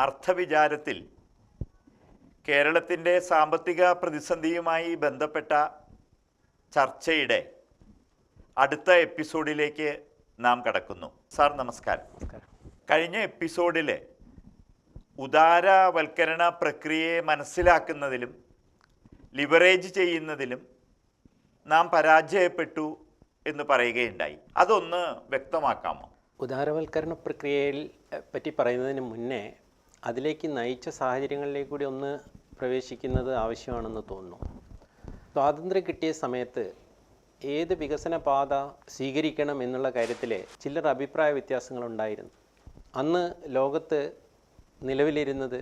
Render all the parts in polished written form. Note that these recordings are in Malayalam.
അർത്ഥവിചാരത്തിൽ കേരളത്തിൻ്റെ സാമ്പത്തിക പ്രതിസന്ധിയുമായി ബന്ധപ്പെട്ട ചർച്ചയുടെ അടുത്ത എപ്പിസോഡിലേക്ക് നാം കടക്കുന്നു. സാർ നമസ്കാരം. കഴിഞ്ഞ എപ്പിസോഡിൽ ഉദാരവൽക്കരണ പ്രക്രിയയെ മനസ്സിലാക്കുന്നതിലും ലിവറേജ് ചെയ്യുന്നതിലും നാം പരാജയപ്പെട്ടു എന്ന് പറയുകയുണ്ടായി. അതൊന്ന് വ്യക്തമാക്കാമോ? ഉദാരവൽക്കരണ പ്രക്രിയയിൽ പറ്റി പറയുന്നതിന് മുന്നേ അതിലേക്ക് നയിച്ച സാഹചര്യങ്ങളിലേക്ക് കൂടി ഒന്ന് പ്രവേശിക്കുന്നത് ആവശ്യമാണെന്ന് തോന്നുന്നു. സ്വാതന്ത്ര്യം കിട്ടിയ സമയത്ത് ഏത് വികസന പാത സ്വീകരിക്കണം എന്നുള്ള കാര്യത്തിൽ ചില്ലറ അഭിപ്രായ വ്യത്യാസങ്ങളുണ്ടായിരുന്നു. അന്ന് ലോകത്ത് നിലവിലിരുന്നത്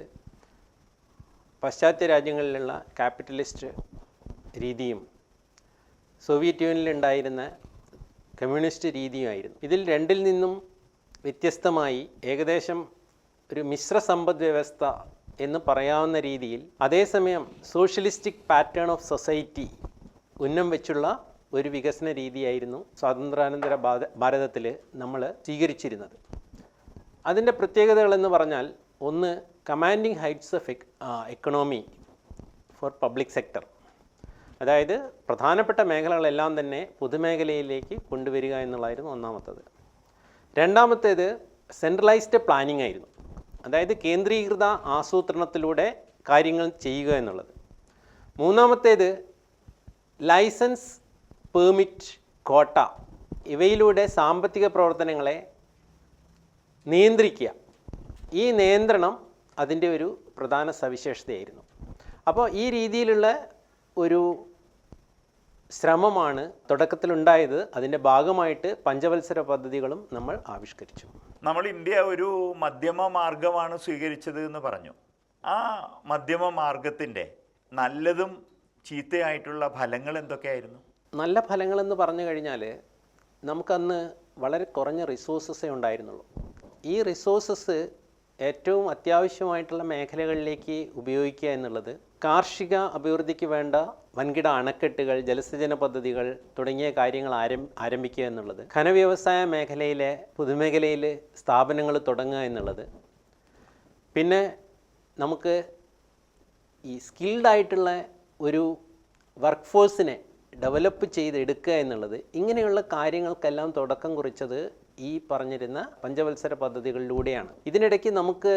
പാശ്ചാത്യ രാജ്യങ്ങളിലുള്ള ക്യാപിറ്റലിസ്റ്റ് രീതിയും സോവിയറ്റ് യൂണിയനിലുണ്ടായിരുന്ന കമ്മ്യൂണിസ്റ്റ് രീതിയുമായിരുന്നു. ഇതിൽ രണ്ടിൽ നിന്നും വ്യത്യസ്തമായി ഏകദേശം ഒരു മിശ്ര സമ്പദ് വ്യവസ്ഥ എന്ന് പറയാവുന്ന രീതിയിൽ, അതേസമയം സോഷ്യലിസ്റ്റിക് പാറ്റേൺ ഓഫ് സൊസൈറ്റി ഉന്നം വെച്ചുള്ള ഒരു വികസന രീതിയായിരുന്നു സ്വാതന്ത്ര്യാനന്തര ഭാരതത്തിൽ നമ്മൾ സ്വീകരിച്ചിരുന്നത്. അതിൻ്റെ പ്രത്യേകതകളെന്ന് പറഞ്ഞാൽ, ഒന്ന്, commanding heights of economy for public sector, അതായത് പ്രധാനപ്പെട്ട മേഖലകളെല്ലാം തന്നെ പൊതുമേഖലയിലേക്ക് കൊണ്ടുവരിക എന്നുള്ളതായിരുന്നു ഒന്നാമത്തേത്. രണ്ടാമത്തേത് സെൻട്രലൈസ്ഡ് പ്ലാനിംഗ് ആയിരുന്നു, അതായത് കേന്ദ്രീകൃത ആസൂത്രണത്തിലൂടെ കാര്യങ്ങൾ ചെയ്യുക എന്നുള്ളത്. മൂന്നാമത്തേത് ലൈസൻസ്, പെർമിറ്റ്, കോട്ട ഇവയിലൂടെ സാമ്പത്തിക പ്രവർത്തനങ്ങളെ നിയന്ത്രിക്കുക. ഈ നിയന്ത്രണം അതിൻ്റെ ഒരു പ്രധാന സവിശേഷതയായിരുന്നു. അപ്പോൾ ഈ രീതിയിലുള്ള ഒരു ശ്രമമാണ് തുടക്കത്തിലുണ്ടായത്. അതിൻ്റെ ഭാഗമായിട്ട് പഞ്ചവത്സര പദ്ധതികളും നമ്മൾ ആവിഷ്കരിച്ചു. നമ്മൾ ഇന്ത്യ ഒരു മധ്യമ മാർഗമാണ് സ്വീകരിച്ചത് എന്ന് പറഞ്ഞു. ആ മധ്യമ മാർഗത്തിൻ്റെ നല്ലതും ചീത്തയായിട്ടുള്ള ഫലങ്ങൾ എന്തൊക്കെയായിരുന്നു? നല്ല ഫലങ്ങളെന്ന് പറഞ്ഞു കഴിഞ്ഞാൽ, നമുക്കന്ന് വളരെ കുറഞ്ഞ റിസോഴ്സസേ ഉണ്ടായിരുന്നുള്ളൂ. ഈ റിസോഴ്സസ് ഏറ്റവും അത്യാവശ്യമായിട്ടുള്ള മേഖലകളിലേക്ക് ഉപയോഗിക്കുക എന്നുള്ളത് കാർഷിക അഭിവൃദ്ധിക്ക് വേണ്ട വൻകിട അണക്കെട്ടുകൾ, ജലസേചന പദ്ധതികൾ തുടങ്ങിയ കാര്യങ്ങൾ ആരംഭിക്കുക എന്നുള്ളത്, ഖനവ്യവസായ മേഖലയിലെ പൊതുമേഖലയിൽ സ്ഥാപനങ്ങൾ തുടങ്ങുക എന്നുള്ളത്, പിന്നെ നമുക്ക് ഈ സ്കിൽഡായിട്ടുള്ള ഒരു വർക്ക് ഫോഴ്സിനെ ഡെവലപ്പ് ചെയ്തെടുക്കുക എന്നുള്ളത്, ഇങ്ങനെയുള്ള കാര്യങ്ങൾക്കെല്ലാം തുടക്കം കുറിച്ചത് ഈ പറഞ്ഞിരുന്ന പഞ്ചവത്സര പദ്ധതികളിലൂടെയാണ്. ഇതിനിടയ്ക്ക് നമുക്ക്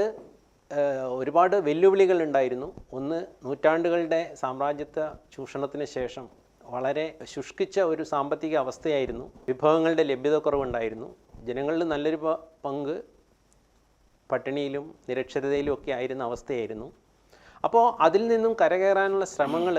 ഒരുപാട് വെല്ലുവിളികൾ ഉണ്ടായിരുന്നു. ഒന്ന്, നൂറ്റാണ്ടുകളുടെ സാമ്രാജ്യത്വ ചൂഷണത്തിന് ശേഷം വളരെ ശുഷ്കിച്ച ഒരു സാമ്പത്തിക അവസ്ഥയായിരുന്നു. വിഭവങ്ങളുടെ ലഭ്യതക്കുറവുണ്ടായിരുന്നു. ജനങ്ങളിൽ നല്ലൊരു പങ്ക് പട്ടിണിയിലും നിരക്ഷരതയിലും ഒക്കെ ആയിരുന്ന അവസ്ഥയായിരുന്നു. അപ്പോൾ അതിൽ നിന്നും കരകയറാനുള്ള ശ്രമങ്ങൾ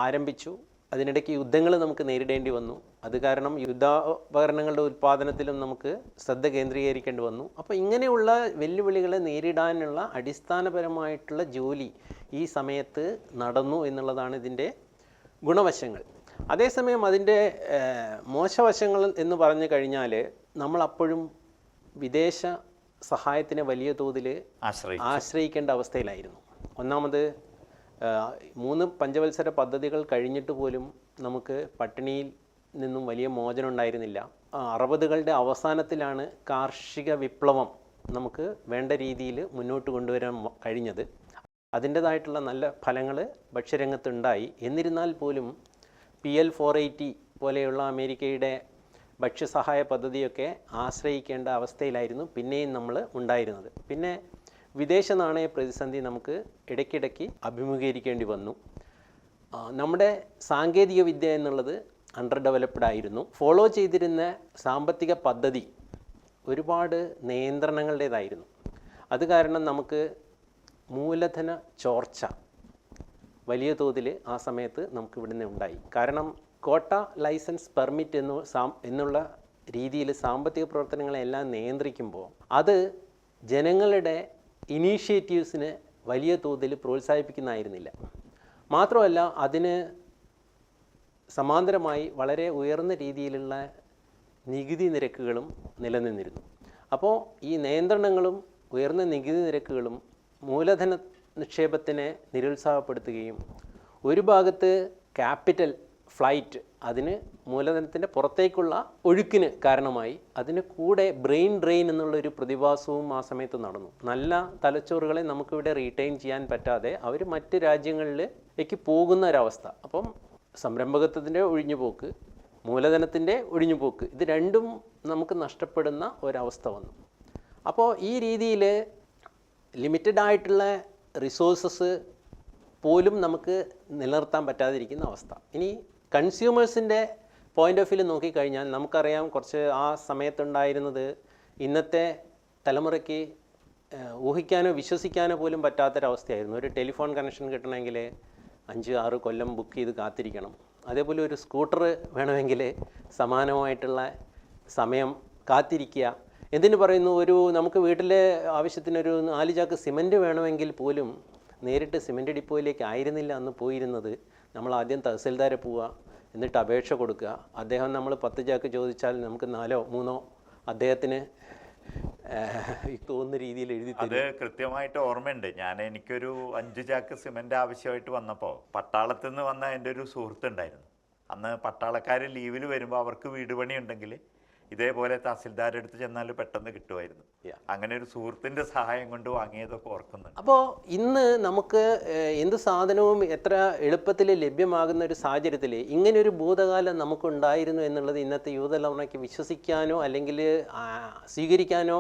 ആരംഭിച്ചു. അതിനിടയ്ക്ക് യുദ്ധങ്ങൾ നമുക്ക് നേരിടേണ്ടി വന്നു. അത് കാരണം യുദ്ധോപകരണങ്ങളുടെ ഉൽപ്പാദനത്തിലും നമുക്ക് ശ്രദ്ധ കേന്ദ്രീകരിക്കേണ്ടി വന്നു. അപ്പോൾ ഇങ്ങനെയുള്ള വെല്ലുവിളികളെ നേരിടാനുള്ള അടിസ്ഥാനപരമായിട്ടുള്ള ജോലി ഈ സമയത്ത് നടന്നു എന്നുള്ളതാണ് ഇതിൻ്റെ ഗുണവശങ്ങൾ. അതേസമയം അതിൻ്റെ മോശവശങ്ങൾ എന്ന് പറഞ്ഞു കഴിഞ്ഞാൽ, നമ്മളപ്പോഴും വിദേശ സഹായത്തിന് വലിയ തോതിൽ ആശ്രയിക്കേണ്ട അവസ്ഥയിലായിരുന്നു. ഒന്നാമത്, 3 പഞ്ചവത്സര പദ്ധതികൾ കഴിഞ്ഞിട്ട് പോലും നമുക്ക് പട്ടിണിയിൽ നിന്നും വലിയ മോചനം ഉണ്ടായിരുന്നില്ല. 60കളുടെ അവസാനത്തിലാണ് കാർഷിക വിപ്ലവം നമുക്ക് വേണ്ട രീതിയിൽ മുന്നോട്ട് കൊണ്ടുവരാൻ കഴിഞ്ഞത്. അതിൻ്റേതായിട്ടുള്ള നല്ല ഫലങ്ങൾ ഭക്ഷ്യരംഗത്തുണ്ടായി. എന്നിരുന്നാൽ പോലും PL 480 പോലെയുള്ള അമേരിക്കയുടെ ഭക്ഷ്യസഹായ പദ്ധതിയൊക്കെ ആശ്രയിക്കേണ്ട അവസ്ഥയിലായിരുന്നു പിന്നെയും നമ്മൾ ഉണ്ടായിരുന്നത്. പിന്നെ വിദേശ നാണയ പ്രതിസന്ധി നമുക്ക് ഇടയ്ക്കിടയ്ക്ക് അഭിമുഖീകരിക്കേണ്ടി വന്നു. നമ്മുടെ സാങ്കേതിക വിദ്യ എന്നുള്ളത് അണ്ടർ ഡെവലപ്ഡ് ആയിരുന്നു. ഫോളോ ചെയ്തിരുന്ന സാമ്പത്തിക പദ്ധതി ഒരുപാട് നിയന്ത്രണങ്ങളുടേതായിരുന്നു. അത് കാരണം നമുക്ക് മൂലധന ചോർച്ച വലിയ തോതിൽ ആ സമയത്ത് നമുക്ക് ഇവിടുന്ന് ഉണ്ടായി. കാരണം കോട്ട, ലൈസൻസ്, പെർമിറ്റ് എന്നുള്ള രീതിയിൽ സാമ്പത്തിക പ്രവർത്തനങ്ങളെല്ലാം നിയന്ത്രിക്കുമ്പോൾ അത് ജനങ്ങളുടെ ഇനീഷ്യേറ്റീവ്സിന് വലിയ തോതിൽ പ്രോത്സാഹിപ്പിക്കുന്നതായിരുന്നില്ല. മാത്രമല്ല, അതിന് സമാന്തരമായി വളരെ ഉയർന്ന രീതിയിലുള്ള നികുതി നിരക്കുകളും നിലനിന്നിരുന്നു. അപ്പോൾ ഈ നിയന്ത്രണങ്ങളും ഉയർന്ന നികുതി നിരക്കുകളും മൂലധന നിക്ഷേപത്തിനെ നിരുത്സാഹപ്പെടുത്തുകയും ഒരു ഭാഗത്ത് ക്യാപിറ്റൽ ഫ്ലൈറ്റ് അതിന് മൂലധനത്തിൻ്റെ പുറത്തേക്കുള്ള ഒഴുക്കിന് കാരണമായി. അതിന് കൂടെ ബ്രെയിൻ ഡ്രെയിൻ എന്നുള്ളൊരു പ്രതിഭാസവും ആ സമയത്ത് നടന്നു. നല്ല തലച്ചോറുകളെ നമുക്കിവിടെ റീറ്റെയിൻ ചെയ്യാൻ പറ്റാതെ അവർ മറ്റ് രാജ്യങ്ങളിലേക്ക് പോകുന്ന ഒരവസ്ഥ. അപ്പം സംരംഭകത്വത്തിൻ്റെ ഒഴിഞ്ഞുപോക്ക്, മൂലധനത്തിൻ്റെ ഒഴിഞ്ഞുപോക്ക്, ഇത് രണ്ടും നമുക്ക് നഷ്ടപ്പെടുന്ന ഒരവസ്ഥ വന്നു. അപ്പോൾ ഈ രീതിയിൽ ലിമിറ്റഡ് ആയിട്ടുള്ള റിസോഴ്സസ് പോലും നമുക്ക് നിലനിർത്താൻ പറ്റാതിരിക്കുന്ന അവസ്ഥ. ഇനി കൺസ്യൂമേഴ്സിൻ്റെ പോയിൻ്റ് ഓഫ് വ്യൂ നോക്കിക്കഴിഞ്ഞാൽ നമുക്കറിയാം, കുറച്ച് ആ സമയത്തുണ്ടായിരുന്നത് ഇന്നത്തെ തലമുറയ്ക്ക് ഊഹിക്കാനോ വിശ്വസിക്കാനോ പോലും പറ്റാത്തൊരവസ്ഥയായിരുന്നു. ഒരു ടെലിഫോൺ കണക്ഷൻ കിട്ടണമെങ്കിൽ 5-6 കൊല്ലം ബുക്ക് ചെയ്ത് കാത്തിരിക്കണം. അതേപോലെ ഒരു സ്കൂട്ടർ വേണമെങ്കിൽ സമാനമായിട്ടുള്ള സമയം കാത്തിരിക്കുക. എന്തിനു പറയുന്നു, നമുക്ക് വീട്ടിലെ ആവശ്യത്തിനൊരു 4 ചാക്ക് സിമൻറ്റ് വേണമെങ്കിൽ പോലും നേരിട്ട് സിമൻറ്റ് ഡിപ്പോയിലേക്ക് ആയിരുന്നില്ല അന്ന് പോയിരുന്നത്. നമ്മൾ ആദ്യം തഹസിൽദാരെ പോവുക, എന്നിട്ട് അപേക്ഷ കൊടുക്കുക. അദ്ദേഹം നമ്മൾ 10 ചാക്ക് ചോദിച്ചാൽ നമുക്ക് 4-3 അദ്ദേഹത്തിന് തോന്നുന്ന രീതിയിൽ എഴുതി തരും. അത് കൃത്യമായിട്ട് ഓർമ്മയുണ്ട്. എനിക്കൊരു 5 ചാക്ക് സിമൻറ്റ് ആവശ്യമായിട്ട് വന്നപ്പോൾ പട്ടാളത്തിൽ നിന്ന് വന്ന എൻ്റെ ഒരു സുഹൃത്തുണ്ടായിരുന്നു. അന്ന് പട്ടാളക്കാർ ലീവിൽ വരുമ്പോൾ അവർക്ക് വീട് പണി ഉണ്ടെങ്കിൽ ഇതേപോലെ തഹസിൽദാരുടെ അടുത്ത് ചെന്നാൽ പെട്ടെന്ന് കിട്ടുമായിരുന്നു. അങ്ങനെ ഒരു സുഹൃത്തിൻ്റെ സഹായം കൊണ്ട് വാങ്ങിയതൊക്കെ ഓർക്കുന്നുണ്ട്. അപ്പോൾ ഇന്ന് നമുക്ക് എന്ത് സാധനവും എത്ര എളുപ്പത്തിൽ ലഭ്യമാകുന്ന ഒരു സാഹചര്യത്തിൽ ഇങ്ങനെയൊരു ഭൂതകാലം നമുക്കുണ്ടായിരുന്നു എന്നുള്ളത് ഇന്നത്തെ യുവതലമുറയ്ക്ക് വിശ്വസിക്കാനോ അല്ലെങ്കിൽ സ്വീകരിക്കാനോ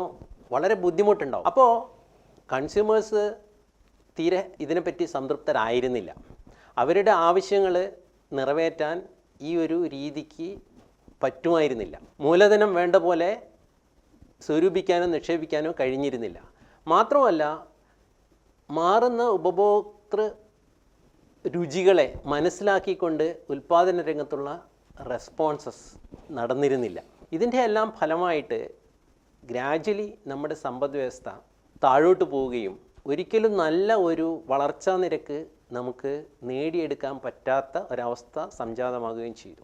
വളരെ ബുദ്ധിമുട്ടുണ്ടാവും. അപ്പോൾ കൺസ്യൂമേഴ്സ് തീരെ ഇതിനെപ്പറ്റി സംതൃപ്തരായിരുന്നില്ല. അവരുടെ ആവശ്യങ്ങൾ നിറവേറ്റാൻ ഈ ഒരു രീതിക്ക് പറ്റുമായിരുന്നില്ല. മൂലധനം വേണ്ട പോലെ സ്വരൂപിക്കാനോ നിക്ഷേപിക്കാനോ കഴിഞ്ഞിരുന്നില്ല. മാത്രമല്ല, മാറുന്ന ഉപഭോക്തൃ രുചികളെ മനസ്സിലാക്കിക്കൊണ്ട് ഉൽപ്പാദന രംഗത്തുള്ള റെസ്പോൺസസ് നടന്നിരുന്നില്ല. ഇതിൻ്റെ എല്ലാം ഫലമായിട്ട് ഗ്രാജ്വലി നമ്മുടെ സമ്പദ് വ്യവസ്ഥ താഴോട്ട് പോവുകയും ഒരിക്കലും നല്ല ഒരു വളർച്ചാ നിരക്ക് നമുക്ക് നേടിയെടുക്കാൻ പറ്റാത്ത ഒരവസ്ഥ സംജാതമാകുകയും ചെയ്തു.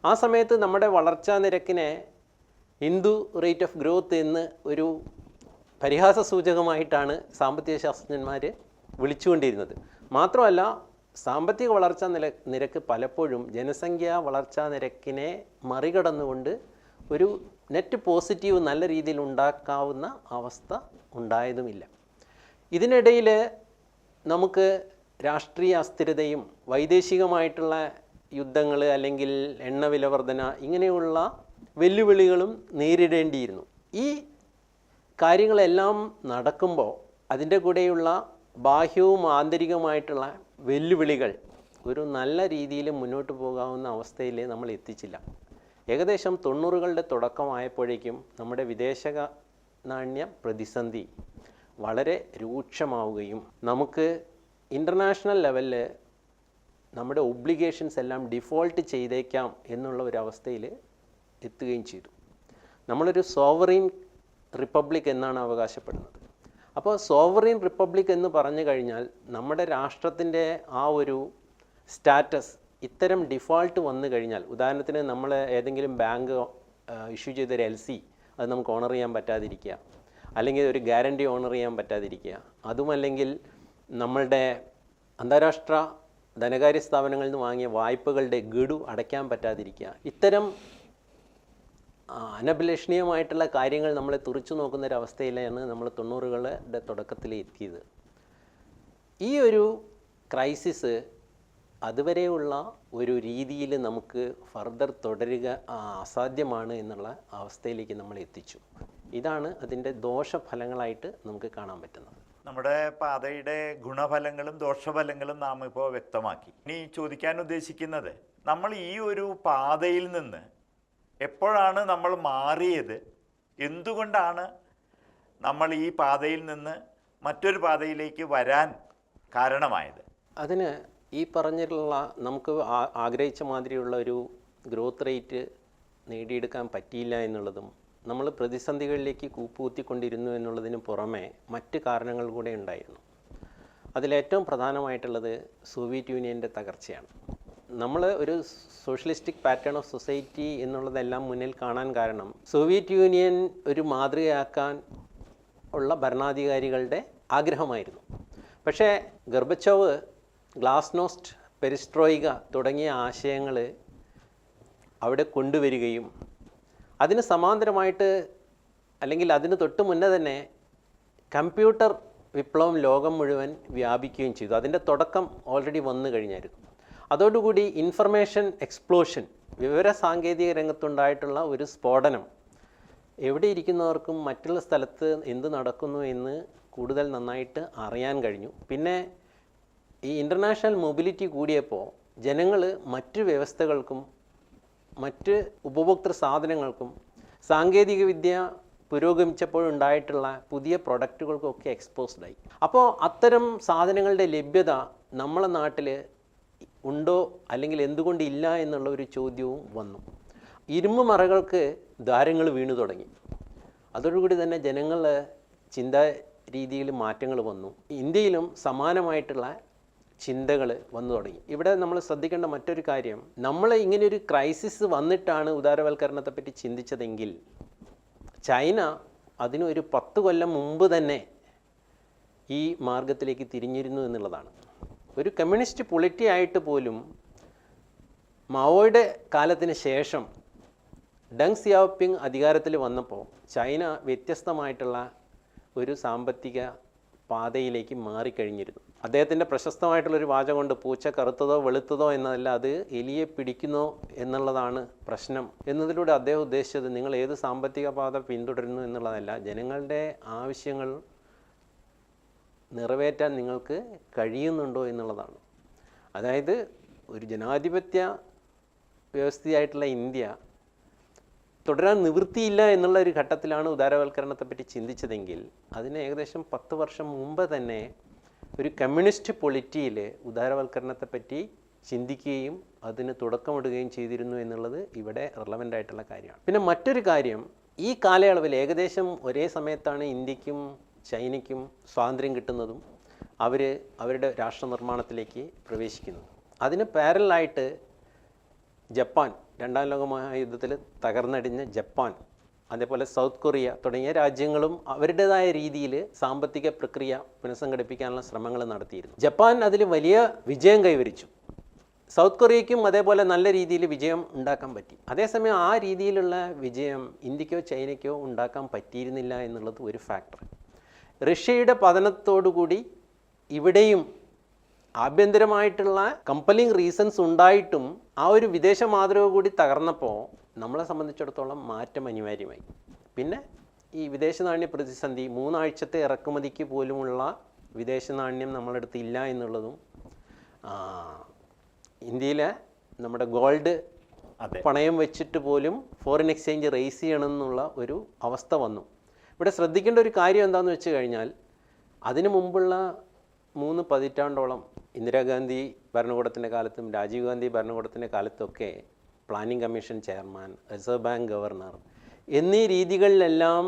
ആ സമയത്ത് നമ്മുടെ വളർച്ചാ നിരക്കിനെ ഹിന്ദു റേറ്റ് ഓഫ് ഗ്രോത്ത് എന്ന് ഒരു പരിഹാസ സൂചകമായിട്ടാണ് സാമ്പത്തിക ശാസ്ത്രജ്ഞന്മാർ വിളിച്ചുകൊണ്ടിരുന്നത്. മാത്രമല്ല, സാമ്പത്തിക വളർച്ചാ നിരക്ക് പലപ്പോഴും ജനസംഖ്യാ വളർച്ചാ നിരക്കിനെ മറികടന്നുകൊണ്ട് ഒരു നെറ്റ് പോസിറ്റീവ് നല്ല രീതിയിൽ ഉണ്ടാക്കാവുന്ന അവസ്ഥ ഉണ്ടായതുമില്ല. ഇതിനിടയിൽ നമുക്ക് രാഷ്ട്രീയ അസ്ഥിരതയും വൈദേശികമായിട്ടുള്ള യുദ്ധങ്ങൾ അല്ലെങ്കിൽ എണ്ണവില വർധന ഇങ്ങനെയുള്ള വെല്ലുവിളികളും നേരിടേണ്ടിയിരുന്നു. ഈ കാര്യങ്ങളെല്ലാം നടക്കുമ്പോൾ അതിൻ്റെ കൂടെയുള്ള ബാഹ്യവും ആന്തരികവുമായിട്ടുള്ള വെല്ലുവിളികൾ ഒരു നല്ല രീതിയിൽ മുന്നോട്ട് പോകാവുന്ന അവസ്ഥയിൽ നമ്മൾ എത്തിച്ചില്ല. ഏകദേശം 90കളുടെ തുടക്കമായപ്പോഴേക്കും നമ്മുടെ വിദേശ നാണ്യ പ്രതിസന്ധി വളരെ രൂക്ഷമാവുകയും നമുക്ക് ഇൻ്റർനാഷണൽ ലെവലിൽ നമ്മുടെ ഒബ്ലിഗേഷൻസ് എല്ലാം ഡിഫോൾട്ട് ചെയ്തേക്കാം എന്നുള്ള ഒരു അവസ്ഥയിൽ എത്തുകയും ചെയ്തു. നമ്മളൊരു സോവറീൻ റിപ്പബ്ലിക് എന്നാണ് അവകാശപ്പെടുന്നത്. അപ്പോൾ സോവറീൻ റിപ്പബ്ലിക് എന്ന് പറഞ്ഞു കഴിഞ്ഞാൽ നമ്മുടെ രാഷ്ട്രത്തിൻ്റെ ആ ഒരു സ്റ്റാറ്റസ് ഇത്തരം ഡിഫോൾട്ട് വന്നു കഴിഞ്ഞാൽ, ഉദാഹരണത്തിന് നമ്മൾ ഏതെങ്കിലും ബാങ്ക് ഇഷ്യൂ ചെയ്തൊരു LC അത് നമുക്ക് ഓണർ ചെയ്യാൻ പറ്റാതിരിക്കുക, അല്ലെങ്കിൽ ഒരു ഗ്യാരണ്ടി ഓണർ ചെയ്യാൻ പറ്റാതിരിക്കുക, അതുമല്ലെങ്കിൽ നമ്മളുടെ അന്താരാഷ്ട്ര ധനകാര്യ സ്ഥാപനങ്ങളിൽ നിന്ന് വാങ്ങിയ വായ്പകളുടെ ഗഡു അടയ്ക്കാൻ പറ്റാതിരിക്കുക, ഇത്തരം അനഭിലഷണീയമായിട്ടുള്ള കാര്യങ്ങൾ നമ്മളെ തുറച്ചു നോക്കുന്നൊരവസ്ഥയിലാണ് നമ്മൾ 90കളുടെ തുടക്കത്തിൽ എത്തിയത്. ഈ ഒരു ക്രൈസിസ് അതുവരെയുള്ള ഒരു രീതിയിൽ നമുക്ക് ഫർദർ തുടരുക അസാധ്യമാണ് എന്നുള്ള അവസ്ഥയിലേക്ക് നമ്മൾ എത്തിച്ചു. ഇതാണ് അതിൻ്റെ ദോഷഫലങ്ങളായിട്ട് നമുക്ക് കാണാൻ പറ്റുന്നത്. നമ്മുടെ പാതയുടെ ഗുണഫലങ്ങളും ദോഷഫലങ്ങളും നാം ഇപ്പോൾ വ്യക്തമാക്കി. ഇനി ചോദിക്കാൻ ഉദ്ദേശിക്കുന്നത്, നമ്മൾ ഈ ഒരു പാതയിൽ നിന്ന് എപ്പോഴാണ് നമ്മൾ മാറിയത്, എന്തുകൊണ്ടാണ് നമ്മൾ ഈ പാതയിൽ നിന്ന് മറ്റൊരു പാതയിലേക്ക് വരാൻ കാരണമായത്? അതിന് ഈ പറഞ്ഞിട്ടുള്ള നമുക്ക് ആഗ്രഹിച്ച മാതിരിയുള്ള ഒരു ഗ്രോത്ത് റേറ്റ് നേടിയെടുക്കാൻ പറ്റിയില്ല എന്നുള്ളതും നമ്മൾ പ്രതിസന്ധികളിലേക്ക് കൂപ്പുകുത്തിക്കൊണ്ടിരുന്നു എന്നുള്ളതിന് പുറമെ മറ്റ് കാരണങ്ങൾ കൂടെ ഉണ്ടായിരുന്നു. അതിലേറ്റവും പ്രധാനമായിട്ടുള്ളത് സോവിയറ്റ് യൂണിയൻ്റെ തകർച്ചയാണ്. നമ്മൾ ഒരു സോഷ്യലിസ്റ്റിക് പാറ്റേൺ ഓഫ് സൊസൈറ്റി എന്നുള്ളതെല്ലാം മുന്നിൽ കാണാൻ കാരണം സോവിയറ്റ് യൂണിയൻ ഒരു മാതൃകയാക്കാൻ ഉള്ള ഭരണാധികാരികളുടെ ആഗ്രഹമായിരുന്നു. പക്ഷേ ഗർബച്ചോവ്, ഗ്ലാസ്നോസ്റ്റ്, പെരിസ്ട്രോയിക തുടങ്ങിയ ആശയങ്ങൾ അവിടെ കൊണ്ടുവരികയും അതിന് സമാന്തരമായിട്ട് അല്ലെങ്കിൽ അതിന് തൊട്ട് മുന്നേ തന്നെ കമ്പ്യൂട്ടർ വിപ്ലവം ലോകം മുഴുവൻ വ്യാപിക്കുകയും ചെയ്തു. അതിൻ്റെ തുടക്കം ഓൾറെഡി വന്നു കഴിഞ്ഞായിരുന്നു. അതോടുകൂടി ഇൻഫർമേഷൻ എക്സ്പ്ലോഷൻ, വിവര സാങ്കേതിക രംഗത്തുണ്ടായിട്ടുള്ള ഒരു സ്ഫോടനം എവിടെ ഇരിക്കുന്നവർക്കും മറ്റുള്ള സ്ഥലത്ത് എന്ത് നടക്കുന്നു എന്ന് കൂടുതൽ നന്നായിട്ട് അറിയാൻ കഴിഞ്ഞു. പിന്നെ ഈ ഇൻ്റർനാഷണൽ മൊബിലിറ്റി കൂടിയപ്പോൾ ജനങ്ങൾ മറ്റ് വ്യവസ്ഥകൾക്കും മറ്റ് ഉപഭോക്തൃ സാധനങ്ങൾക്കും സാങ്കേതികവിദ്യ പുരോഗമിച്ചപ്പോഴുണ്ടായിട്ടുള്ള പുതിയ പ്രൊഡക്റ്റുകൾക്കൊക്കെ എക്സ്പോസ്ഡായി. അപ്പോൾ അത്തരം സാധനങ്ങളുടെ ലഭ്യത നമ്മളെ നാട്ടിൽ ഉണ്ടോ അല്ലെങ്കിൽ എന്തുകൊണ്ട് ഇല്ല എന്നുള്ള ഒരു ചോദ്യവും വന്നു. ഇരുമ്പ് മറകൾക്ക് ദ്വാരങ്ങൾ വീണു തുടങ്ങി. അതോടുകൂടി തന്നെ ജനങ്ങളുടെ ചിന്താ രീതിയിൽ മാറ്റങ്ങൾ വന്നു. ഇന്ത്യയിലും സമാനമായിട്ടുള്ള ചിന്തകൾ വന്നു തുടങ്ങി. ഇവിടെ നമ്മൾ ശ്രദ്ധിക്കേണ്ട മറ്റൊരു കാര്യം, നമ്മൾ ഇങ്ങനെയൊരു ക്രൈസിസ് വന്നിട്ടാണ് ഉദാരവൽക്കരണത്തെപ്പറ്റി ചിന്തിച്ചതെങ്കിൽ ചൈന അതിനൊരു 10 കൊല്ലം മുമ്പ് തന്നെ ഈ മാർഗത്തിലേക്ക് തിരിഞ്ഞിരുന്നു എന്നുള്ളതാണ്. ഒരു കമ്മ്യൂണിസ്റ്റ് പൊളിറ്റി ആയിട്ട് പോലും മാവോയുടെ കാലത്തിന് ശേഷം ഡങ് സിയാവോപിങ് അധികാരത്തിൽ വന്നപ്പോൾ ചൈന വ്യത്യസ്തമായിട്ടുള്ള ഒരു സാമ്പത്തിക പാതയിലേക്ക് മാറിക്കഴിഞ്ഞിരുന്നു. അദ്ദേഹത്തിൻ്റെ പ്രശസ്തമായിട്ടുള്ളൊരു വാചകമുണ്ട്, പൂച്ച കറുത്തതോ വെളുത്തതോ എന്നതല്ല, അത് എലിയെ പിടിക്കുന്നോ എന്നുള്ളതാണ് പ്രശ്നം. എന്നതിലൂടെ അദ്ദേഹം ഉദ്ദേശിച്ചത് നിങ്ങൾ ഏത് സാമ്പത്തിക പാത പിന്തുടരുന്നു എന്നുള്ളതല്ല, ജനങ്ങളുടെ ആവശ്യങ്ങൾ നിറവേറ്റാൻ നിങ്ങൾക്ക് കഴിയുന്നുണ്ടോ എന്നുള്ളതാണ്. അതായത് ഒരു ജനാധിപത്യ വ്യവസ്ഥയായിട്ടുള്ള ഇന്ത്യ തുടരാൻ നിവൃത്തിയില്ല എന്നുള്ള ഒരു ഘട്ടത്തിലാണ് ഉദാരവൽക്കരണത്തെപ്പറ്റി ചിന്തിച്ചതെങ്കിൽ അതിന് ഏകദേശം 10 വർഷം മുമ്പ് തന്നെ ഒരു കമ്മ്യൂണിസ്റ്റ് പൊളിറ്റിയിൽ ഉദാരവൽക്കരണത്തെപ്പറ്റി ചിന്തിക്കുകയും അതിന് തുടക്കമിടുകയും ചെയ്തിരുന്നു എന്നുള്ളത് ഇവിടെ റെലവൻ്റ് ആയിട്ടുള്ള കാര്യമാണ്. പിന്നെ മറ്റൊരു കാര്യം, ഈ കാലയളവിൽ ഏകദേശം ഒരേ സമയത്താണ് ഇന്ത്യക്കും ചൈനയ്ക്കും സ്വാതന്ത്ര്യം കിട്ടുന്നതും അവരുടെ രാഷ്ട്രനിർമ്മാണത്തിലേക്ക് പ്രവേശിക്കുന്നതും. അതിന് പാരലായിട്ട് ജപ്പാൻ, 2ാം ലോക മഹായുദ്ധത്തിൽ തകർന്നടിഞ്ഞ ജപ്പാൻ, അതേപോലെ സൗത്ത് കൊറിയ തുടങ്ങിയ രാജ്യങ്ങളും അവരുടേതായ രീതിയിൽ സാമ്പത്തിക പ്രക്രിയ പുനഃസംഘടിപ്പിക്കാനുള്ള ശ്രമങ്ങൾ നടത്തിയിരുന്നു. ജപ്പാൻ അതിൽ വലിയ വിജയം കൈവരിച്ചു. സൗത്ത് കൊറിയയ്ക്കും അതേപോലെ നല്ല രീതിയിൽ വിജയം ഉണ്ടാക്കാൻ പറ്റി. അതേസമയം ആ രീതിയിലുള്ള വിജയം ഇന്ത്യക്കോ ചൈനയ്ക്കോ ഉണ്ടാക്കാൻ പറ്റിയിരുന്നില്ല എന്നുള്ളത് ഒരു ഫാക്ടർ. റഷ്യയുടെ പതനത്തോടുകൂടി ഇവിടെയും ആഭ്യന്തരമായിട്ടുള്ള കമ്പലിംഗ് റീസൺസ് ഉണ്ടായിട്ടും ആ ഒരു വിദേശ മാതൃക കൂടി തകർന്നപ്പോൾ നമ്മളെ സംബന്ധിച്ചിടത്തോളം മാറ്റം അനിവാര്യമായി. പിന്നെ ഈ വിദേശ നാണ്യ പ്രതിസന്ധി, 3 ആഴ്ചത്തെ ഇറക്കുമതിക്ക് പോലുമുള്ള വിദേശ നാണ്യം നമ്മളടുത്ത് ഇല്ല എന്നുള്ളതും, ഇന്ത്യയിലെ നമ്മുടെ ഗോൾഡ് പണയം വെച്ചിട്ട് പോലും ഫോറിൻ എക്സ്ചേഞ്ച് റേസ് ചെയ്യണമെന്നുള്ള ഒരു അവസ്ഥ വന്നു. ഇവിടെ ശ്രദ്ധിക്കേണ്ട ഒരു കാര്യം എന്താണെന്ന് വെച്ച് കഴിഞ്ഞാൽ, അതിനു മുമ്പുള്ള 3 പതിറ്റാണ്ടോളം ഇന്ദിരാഗാന്ധി ഭരണകൂടത്തിൻ്റെ കാലത്തും രാജീവ് ഗാന്ധി ഭരണകൂടത്തിൻ്റെ കാലത്തൊക്കെ planning commission chairman, reserve bank governor എന്നീ രീതികളിലെല്ലാം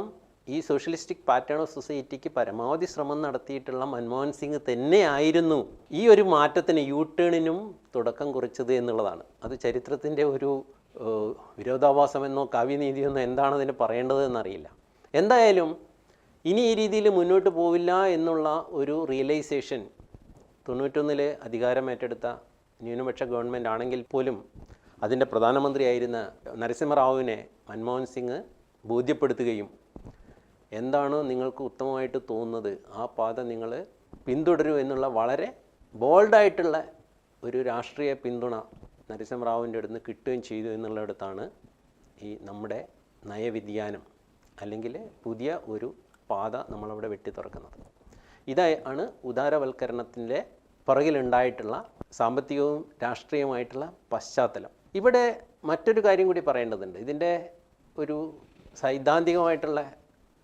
ഈ സോഷ്യലിസ്റ്റിക് പാറ്റേൺ ഓഫ് സൊസൈറ്റിക്ക് പരമാവധി ശ്രമം നടത്തിയിട്ടുള്ള മൻമോഹൻ സിംഗ് തന്നെയായിരുന്നു ഈ ഒരു മാറ്റത്തിന്, യു ടേണിനും തുടക്കം കുറിച്ചത് എന്നുള്ളതാണ്. അത് ചരിത്രത്തിൻ്റെ ഒരു വിരോധാഭാസമെന്നോ കാവ്യനീതിയെന്നോ എന്താണ് അതിന് പറയേണ്ടത് എന്നറിയില്ല. എന്തായാലും ഇനി ഈ രീതിയിൽ മുന്നോട്ട് പോവില്ല എന്നുള്ള ഒരു റിയലൈസേഷൻ 91 അധികാരം ഏറ്റെടുത്ത ന്യൂനപക്ഷ ഗവൺമെൻറ് ആണെങ്കിൽ പോലും അതിൻ്റെ പ്രധാനമന്ത്രിയായിരുന്ന നരസിംഹറാവുവിനെ മൻമോഹൻ സിംഗ് ബോധ്യപ്പെടുത്തുകയും എന്താണോ നിങ്ങൾക്ക് ഉത്തമമായിട്ട് തോന്നുന്നത് ആ പാത നിങ്ങൾ പിന്തുടരൂ എന്നുള്ള വളരെ ബോൾഡായിട്ടുള്ള ഒരു രാഷ്ട്രീയ പിന്തുണ നരസിംഹറാവുവിൻ്റെ അടുത്ത് കിട്ടുകയും ചെയ്തു എന്നുള്ളിടത്താണ് ഈ നമ്മുടെ നയവിദ്യാനം അല്ലെങ്കിൽ പുതിയ ഒരു പാത നമ്മളവിടെ വെട്ടി തുറക്കുന്നത്. ഇതാണ് ഉദാരവൽക്കരണത്തിൻ്റെ പുറകിലുണ്ടായിട്ടുള്ള സാമ്പത്തികവും രാഷ്ട്രീയവുമായിട്ടുള്ള പശ്ചാത്തലം. ഇവിടെ മറ്റൊരു കാര്യം കൂടി പറയേണ്ടതുണ്ട്. ഇതിൻ്റെ ഒരു സൈദ്ധാന്തികമായിട്ടുള്ള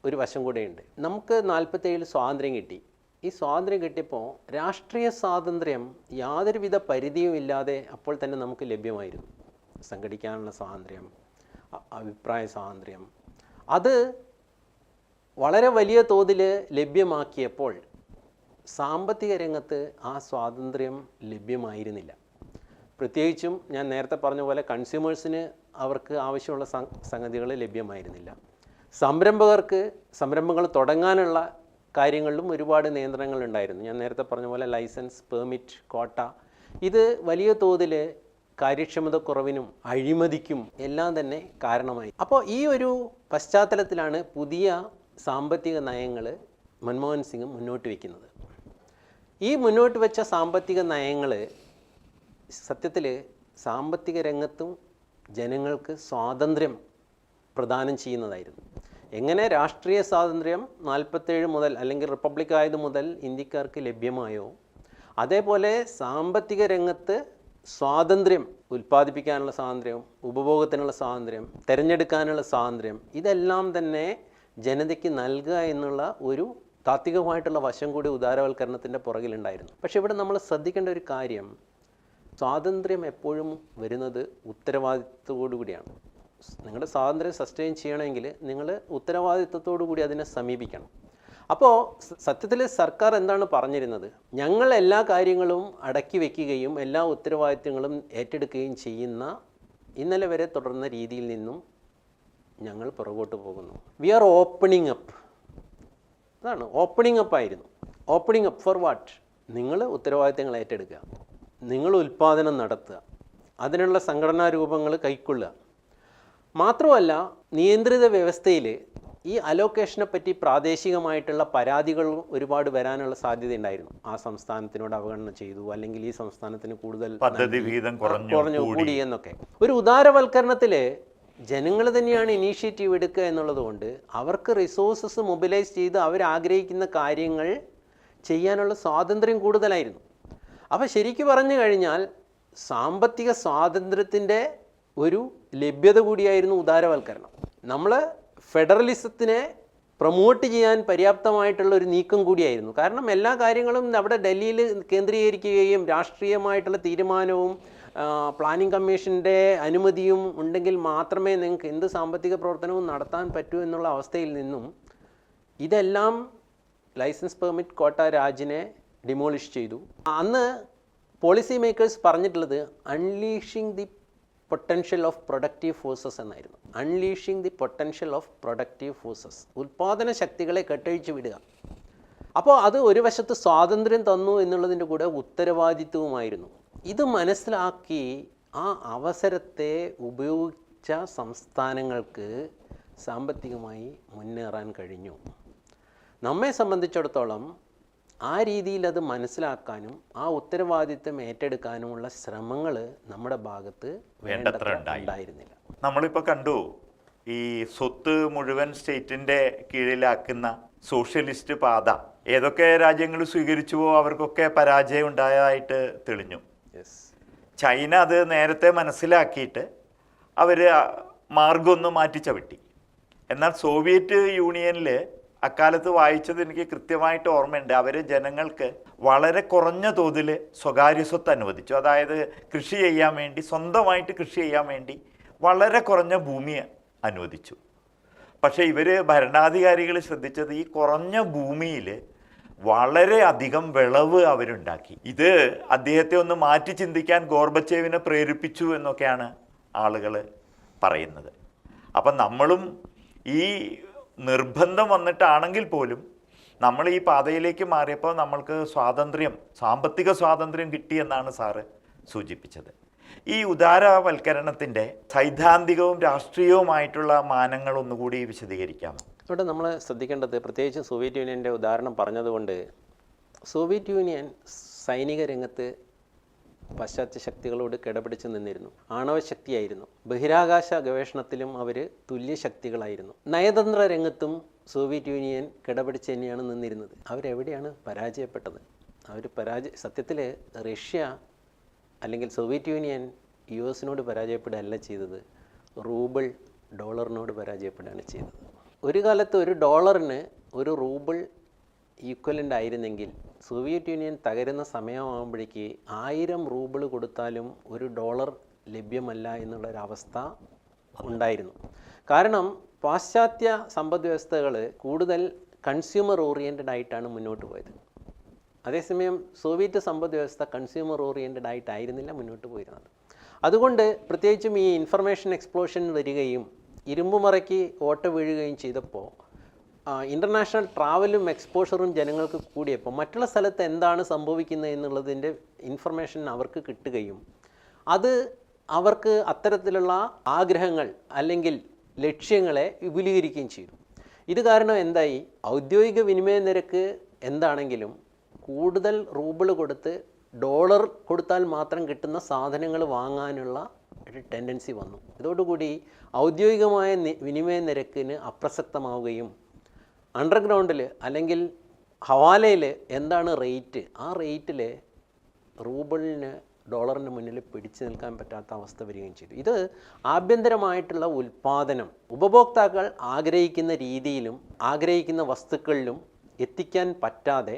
ഒരു വശം കൂടെയുണ്ട്. നമുക്ക് 47 സ്വാതന്ത്ര്യം കിട്ടി. ഈ സ്വാതന്ത്ര്യം കിട്ടിയപ്പോൾ രാഷ്ട്രീയ സ്വാതന്ത്ര്യം യാതൊരുവിധ പരിധിയും ഇല്ലാതെ അപ്പോൾ തന്നെ നമുക്ക് ലഭ്യമായിരുന്നു. സംഘടിക്കാനുള്ള സ്വാതന്ത്ര്യം, അഭിപ്രായ സ്വാതന്ത്ര്യം, അത് വളരെ വലിയ തോതിൽ ലഭ്യമാക്കിയപ്പോൾ സാമ്പത്തിക രംഗത്ത് ആ സ്വാതന്ത്ര്യം ലഭ്യമായിരുന്നില്ല. പ്രത്യേകിച്ചും ഞാൻ നേരത്തെ പറഞ്ഞ പോലെ കൺസ്യൂമേഴ്സിന് അവർക്ക് ആവശ്യമുള്ള സംഗതികൾ ലഭ്യമായിരുന്നില്ല. സംരംഭകർക്ക് സംരംഭങ്ങൾ തുടങ്ങാനുള്ള കാര്യങ്ങളിലും ഒരുപാട് നിയന്ത്രണങ്ങൾ ഉണ്ടായിരുന്നു. ഞാൻ നേരത്തെ പറഞ്ഞ പോലെ ലൈസൻസ്, പെർമിറ്റ്, കോട്ട, ഇത് വലിയ തോതിൽ കാര്യക്ഷമതക്കുറവിനും അഴിമതിക്കും എല്ലാം തന്നെ കാരണമായി. അപ്പോൾ ഈ ഒരു പശ്ചാത്തലത്തിലാണ് പുതിയ സാമ്പത്തിക നയങ്ങൾ മൻമോഹൻ സിംഗ് മുന്നോട്ട് വയ്ക്കുന്നത്. ഈ മുന്നോട്ട് വെച്ച സാമ്പത്തിക നയങ്ങൾ സത്യത്തിൽ സാമ്പത്തിക രംഗത്തും ജനങ്ങൾക്ക് സ്വാതന്ത്ര്യം പ്രദാനം ചെയ്യുന്നതായിരുന്നു. എങ്ങനെ രാഷ്ട്രീയ സ്വാതന്ത്ര്യം 47 മുതൽ അല്ലെങ്കിൽ റിപ്പബ്ലിക് ആയത് മുതൽ ഇന്ത്യക്കാർക്ക് ലഭ്യമായോ, അതേപോലെ സാമ്പത്തിക രംഗത്ത് സ്വാതന്ത്ര്യം, ഉൽപ്പാദിപ്പിക്കാനുള്ള സ്വാതന്ത്ര്യം, ഉപഭോഗത്തിനുള്ള സ്വാതന്ത്ര്യം, തിരഞ്ഞെടുക്കാനുള്ള സ്വാതന്ത്ര്യം, ഇതെല്ലാം തന്നെ ജനതയ്ക്ക് നൽകുക എന്നുള്ള ഒരു താത്വികമായിട്ടുള്ള വശം കൂടി ഉദാരവൽക്കരണത്തിൻ്റെ പുറകിലുണ്ടായിരുന്നു. പക്ഷേ ഇവിടെ നമ്മൾ ശ്രദ്ധിക്കേണ്ട ഒരു കാര്യം, സ്വാതന്ത്ര്യം എപ്പോഴും വരുന്നത് ഉത്തരവാദിത്വത്തോടു കൂടിയാണ്. നിങ്ങളുടെ സ്വാതന്ത്ര്യം സസ്റ്റെയിൻ ചെയ്യണമെങ്കിൽ നിങ്ങൾ ഉത്തരവാദിത്വത്തോടു കൂടി അതിനെ സമീപിക്കണം. അപ്പോൾ സത്യത്തിൽ സർക്കാർ എന്താണ് പറഞ്ഞിരുന്നത്? ഞങ്ങൾ എല്ലാ കാര്യങ്ങളും അടക്കി വയ്ക്കുകയും എല്ലാ ഉത്തരവാദിത്വങ്ങളും ഏറ്റെടുക്കുകയും ചെയ്യുന്ന ഇന്നലെ വരെ തുടർന്ന രീതിയിൽ നിന്നും ഞങ്ങൾ പുറകോട്ട് പോകുന്നു. We are opening up. അതാണ് ഓപ്പണിംഗ് അപ്പ് ആയിരുന്നു. Opening up for what? നിങ്ങൾ ഉത്തരവാദിത്തങ്ങൾ ഏറ്റെടുക്കുക, നിങ്ങൾ ഉൽപ്പാദനം നടത്തുക, അതിനുള്ള സംഘടനാ രൂപങ്ങൾ കൈക്കൊള്ളുക. മാത്രമല്ല നിയന്ത്രിത വ്യവസ്ഥയിൽ ഈ അലോക്കേഷനെ പറ്റി പ്രാദേശികമായിട്ടുള്ള പരാതികൾ ഒരുപാട് വരാനുള്ള സാധ്യത ഉണ്ടായിരുന്നു. ആ സംസ്ഥാനത്തിനോട് അവഗണന ചെയ്തു, അല്ലെങ്കിൽ ഈ സംസ്ഥാനത്തിന് കൂടുതൽ പദ്ധതി വീതം കുറഞ്ഞു കൂടി എന്നൊക്കെ. ഒരു ഉദാരവൽക്കരണത്തിൽ ജനങ്ങൾ തന്നെയാണ് ഇനീഷ്യേറ്റീവ് എടുക്കുക എന്നുള്ളത് കൊണ്ട് അവർക്ക് റിസോഴ്സസ് മൊബിലൈസ് ചെയ്ത് അവരാഗ്രഹിക്കുന്ന കാര്യങ്ങൾ ചെയ്യാനുള്ള സ്വാതന്ത്ര്യം കൂടുതലായിരുന്നു. അപ്പോൾ ശരിക്കും പറഞ്ഞു കഴിഞ്ഞാൽ സാമ്പത്തിക സ്വാതന്ത്ര്യത്തിൻ്റെ ഒരു ലഭ്യത കൂടിയായിരുന്നു ഉദാരവൽക്കരണം. നമ്മൾ ഫെഡറലിസത്തിനെ പ്രൊമോട്ട് ചെയ്യാൻ പര്യാപ്തമായിട്ടുള്ള ഒരു നീക്കം കൂടിയായിരുന്നു. കാരണം എല്ലാ കാര്യങ്ങളും അവിടെ ഡൽഹിയിൽ കേന്ദ്രീകരിക്കുകയും രാഷ്ട്രീയമായിട്ടുള്ള തീരുമാനവും പ്ലാനിംഗ് കമ്മീഷൻ്റെ അനുമതിയും ഉണ്ടെങ്കിൽ മാത്രമേ നിങ്ങൾക്ക് എന്ത് സാമ്പത്തിക പ്രവർത്തനവും നടത്താൻ പറ്റൂ എന്നുള്ള അവസ്ഥയിൽ നിന്നും ഇതെല്ലാം ലൈസൻസ് പെർമിറ്റ് കോട്ട രാജിനെ ഡിമോളിഷ് ചെയ്തു. അന്ന് പോളിസി മേക്കേഴ്സ് പറഞ്ഞിട്ടുള്ളത് unleashing the potential of productive forces എന്നായിരുന്നു. Unleashing the potential of productive forces, ഉൽപ്പാദന ശക്തികളെ കെട്ടഴിച്ചു വിടുക. അപ്പോൾ അത് ഒരു വശത്ത് സ്വാതന്ത്ര്യം തന്നു എന്നുള്ളതിൻ്റെ കൂടെ ഉത്തരവാദിത്വവുമായിരുന്നു. ഇത് മനസ്സിലാക്കി ആ അവസരത്തെ ഉപയോഗിച്ച സംസ്ഥാനങ്ങൾക്ക് സാമ്പത്തികമായി മുന്നേറാൻ കഴിഞ്ഞു. നമ്മെ സംബന്ധിച്ചിടത്തോളം ആ രീതിയിൽ അത് മനസ്സിലാക്കാനും ആ ഉത്തരവാദിത്വം ഏറ്റെടുക്കാനുമുള്ള ശ്രമങ്ങൾ നമ്മുടെ ഭാഗത്ത് വേണ്ടത്ര ഉണ്ടായിരുന്നില്ല. നമ്മളിപ്പോൾ കണ്ടു, ഈ സ്വത്ത് മുഴുവൻ സ്റ്റേറ്റിൻ്റെ കീഴിലാക്കുന്ന സോഷ്യലിസ്റ്റ് പാത ഏതൊക്കെ രാജ്യങ്ങൾ സ്വീകരിച്ചുവോ അവർക്കൊക്കെ പരാജയം ഉണ്ടായതായിട്ട് തെളിഞ്ഞു. ചൈന അത് നേരത്തെ മനസ്സിലാക്കിയിട്ട് അവർ മാർഗമൊന്ന് മാറ്റി ചവിട്ടി. എന്നാൽ സോവിയറ്റ് യൂണിയനിൽ അക്കാലത്ത് വായിച്ചത് എനിക്ക് കൃത്യമായിട്ട് ഓർമ്മയുണ്ട്. അവർ ജനങ്ങൾക്ക് വളരെ കുറഞ്ഞ തോതിൽ സ്വകാര്യ സ്വത്ത് അനുവദിച്ചു. അതായത് കൃഷി ചെയ്യാൻ വേണ്ടി, സ്വന്തമായിട്ട് കൃഷി ചെയ്യാൻ വേണ്ടി വളരെ കുറഞ്ഞ ഭൂമി അനുവദിച്ചു. പക്ഷേ ഇവർ ഭരണാധികാരികൾ ശ്രദ്ധിച്ചത് ഈ കുറഞ്ഞ ഭൂമിയിൽ വളരെ അധികം വിളവ് അവരുണ്ടാക്കി. ഇത് അദ്ദേഹത്തെ ഒന്ന് മാറ്റി ചിന്തിക്കാൻ ഗോർബച്ചേവിനെ പ്രേരിപ്പിച്ചു എന്നൊക്കെയാണ് ആളുകൾ പറയുന്നത്. അപ്പം നമ്മളും ഈ നിർബന്ധം വന്നിട്ടാണെങ്കിൽ പോലും നമ്മൾ ഈ പാതയിലേക്ക് മാറിയപ്പോൾ നമ്മൾക്ക് സ്വാതന്ത്ര്യം, സാമ്പത്തിക സ്വാതന്ത്ര്യം കിട്ടിയെന്നാണ് സാറ് സൂചിപ്പിച്ചത്. ഈ ഉദാരവൽക്കരണത്തിൻ്റെ സൈദ്ധാന്തികവും രാഷ്ട്രീയവുമായിട്ടുള്ള മാനങ്ങൾ ഒന്നുകൂടി വിശദീകരിക്കാമോ? ഇവിടെ നമ്മൾ ശ്രദ്ധിക്കേണ്ടത്, പ്രത്യേകിച്ച് സോവിയറ്റ് യൂണിയൻ്റെ ഉദാഹരണം പറഞ്ഞതുകൊണ്ട്, സോവിയറ്റ് യൂണിയൻ സൈനിക രംഗത്ത് പാശ്ചാത്യ ശക്തികളോട് കിടപിടിച്ച് നിന്നിരുന്നു. ആണവശക്തിയായിരുന്നു. ബഹിരാകാശ ഗവേഷണത്തിലും അവർ തുല്യശക്തികളായിരുന്നു. നയതന്ത്ര രംഗത്തും സോവിയറ്റ് യൂണിയൻ കിടപിടിച്ച് തന്നെയാണ് നിന്നിരുന്നത്. അവരെവിടെയാണ് പരാജയപ്പെട്ടത്? സത്യത്തിൽ റഷ്യ അല്ലെങ്കിൽ സോവിയറ്റ് യൂണിയൻ US പരാജയപ്പെടുകയല്ല ചെയ്തത്, റൂബിൾ ഡോളറിനോട് പരാജയപ്പെടുകയാണ് ചെയ്തത്. ഒരു കാലത്ത് ഒരു ഡോളറിന് ഒരു റൂബിൾ ഈക്വലൻ്റ് ആയിരുന്നെങ്കിൽ സോവിയറ്റ് യൂണിയൻ തകരുന്ന സമയമാകുമ്പോഴേക്ക് 1000 റൂബിൾ കൊടുത്താലും ഒരു ഡോളർ ലഭ്യമല്ല എന്നുള്ളൊരവസ്ഥ ഉണ്ടായിരുന്നു. കാരണം പാശ്ചാത്യ സമ്പദ് വ്യവസ്ഥകൾ കൂടുതൽ കൺസ്യൂമർ ഓറിയൻറ്റഡ് ആയിട്ടാണ് മുന്നോട്ട് പോയത്. അതേസമയം സോവിയറ്റ് സമ്പദ് വ്യവസ്ഥ കൺസ്യൂമർ ഓറിയൻറ്റഡ് ആയിട്ടായിരുന്നില്ല മുന്നോട്ട് പോയിരുന്നത്. അതുകൊണ്ട് പ്രത്യേകിച്ചും ഈ ഇൻഫർമേഷൻ എക്സ്പ്ലോഷൻ വരികയും ഇരുമ്പുമറയ്ക്ക് ഓട്ട വീഴുകയും ചെയ്തപ്പോൾ ഇൻ്റർനാഷണൽ ട്രാവലും എക്സ്പോഷറും ജനങ്ങൾക്ക് കൂടിയപ്പോൾ മറ്റുള്ള സ്ഥലത്ത് എന്താണ് സംഭവിക്കുന്നത് എന്നുള്ളതിൻ്റെ ഇൻഫർമേഷൻ അവർക്ക് കിട്ടുകയും അത് അവർക്ക് അത്തരത്തിലുള്ള ആഗ്രഹങ്ങൾ അല്ലെങ്കിൽ ലക്ഷ്യങ്ങളെ വിപുലീകരിക്കുകയും ചെയ്തു. ഇത് കാരണം എന്തായി, ഔദ്യോഗിക വിനിമയ നിരക്ക് എന്താണെങ്കിലും കൂടുതൽ റൂബിൾ കൊടുത്ത് ഡോളർ കൊടുത്താൽ മാത്രം കിട്ടുന്ന സാധനങ്ങൾ വാങ്ങാനുള്ള ഒരു ടെൻഡൻസി വന്നു. ഇതോടുകൂടി ഔദ്യോഗികമായ വിനിമയ നിരക്കിന് അപ്രസക്തമാവുകയും അണ്ടർഗ്രൗണ്ടിൽ അല്ലെങ്കിൽ ഹവാലയിൽ എന്താണ് റേറ്റ്, ആ റേറ്റിൽ റൂബിളിന് ഡോളറിന് മുന്നിൽ പിടിച്ചു നിൽക്കാൻ പറ്റാത്ത അവസ്ഥ വരികയും ചെയ്തു. ഇത് ആഭ്യന്തരമായിട്ടുള്ള ഉൽപ്പാദനം ഉപഭോക്താക്കൾ ആഗ്രഹിക്കുന്ന രീതിയിലും ആഗ്രഹിക്കുന്ന വസ്തുക്കളിലും എത്തിക്കാൻ പറ്റാതെ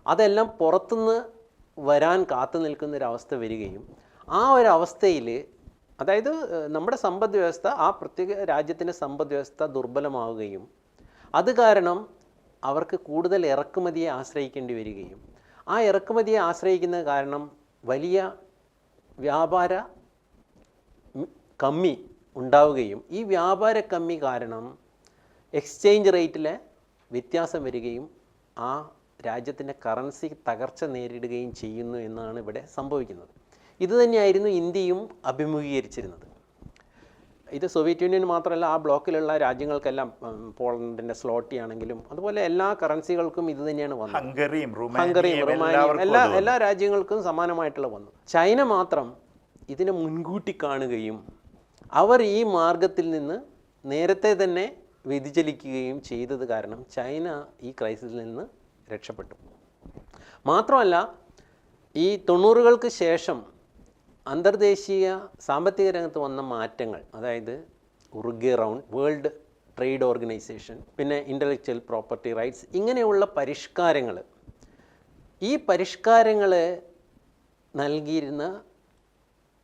അതെല്ലാം പുറത്തുനിന്ന് വരാൻ കാത്തു നിൽക്കുന്നൊരവസ്ഥ വരികയും ആ ഒരവസ്ഥയിൽ, അതായത് നമ്മുടെ സമ്പദ് വ്യവസ്ഥ, ആ പ്രത്യേക രാജ്യത്തിൻ്റെ സമ്പദ് വ്യവസ്ഥ ദുർബലമാവുകയും അത് കാരണം അവർക്ക് കൂടുതൽ ഇറക്കുമതിയെ ആശ്രയിക്കേണ്ടി വരികയും ആ ഇറക്കുമതിയെ ആശ്രയിക്കുന്ന കാരണം വലിയ വ്യാപാര കമ്മി ഉണ്ടാവുകയും ഈ വ്യാപാര കമ്മി കാരണം എക്സ്ചേഞ്ച് റേറ്റിലെ വ്യത്യാസം വരികയും ആ രാജ്യത്തിൻ്റെ കറൻസി തകർച്ച നേരിടുകയും ചെയ്യുന്നു എന്നാണ് ഇവിടെ സംഭവിക്കുന്നത്. ഇതുതന്നെയായിരുന്നു ഇന്ത്യയും അഭിമുഖീകരിച്ചിരുന്നത്. ഇത് സോവിയറ്റ് യൂണിയൻ മാത്രമല്ല, ആ ബ്ലോക്കിലുള്ള രാജ്യങ്ങൾക്കെല്ലാം, പോളണ്ടിൻ്റെ സ്ലോട്ടി ആണെങ്കിലും അതുപോലെ എല്ലാ കറൻസികൾക്കും ഇത് തന്നെയാണ് വന്നത്. ഹംഗറിയും റുമാനിയയും എല്ലാ രാജ്യങ്ങൾക്കും സമാനമായിട്ടുള്ള വന്നു. ചൈന മാത്രം ഇതിനെ മുൻകൂട്ടി കാണുകയും അവർ ഈ മാർഗത്തിൽ നിന്ന് നേരത്തെ തന്നെ വ്യതിചലിക്കുകയും ചെയ്തത് കാരണം ചൈന ഈ ക്രൈസിസിൽ നിന്ന് രക്ഷപ്പെട്ടു. മാത്രമല്ല, ഈ 90-കൾക്ക് ശേഷം അന്തർദേശീയ സാമ്പത്തിക രംഗത്ത് വന്ന മാറ്റങ്ങൾ, അതായത് Uruguay round, world trade organisation, പിന്നെ ഇൻ്റലക്ച്വൽ പ്രോപ്പർട്ടി റൈറ്റ്സ്, ഇങ്ങനെയുള്ള പരിഷ്കാരങ്ങൾ, ഈ പരിഷ്കാരങ്ങൾ നൽകിയിരുന്ന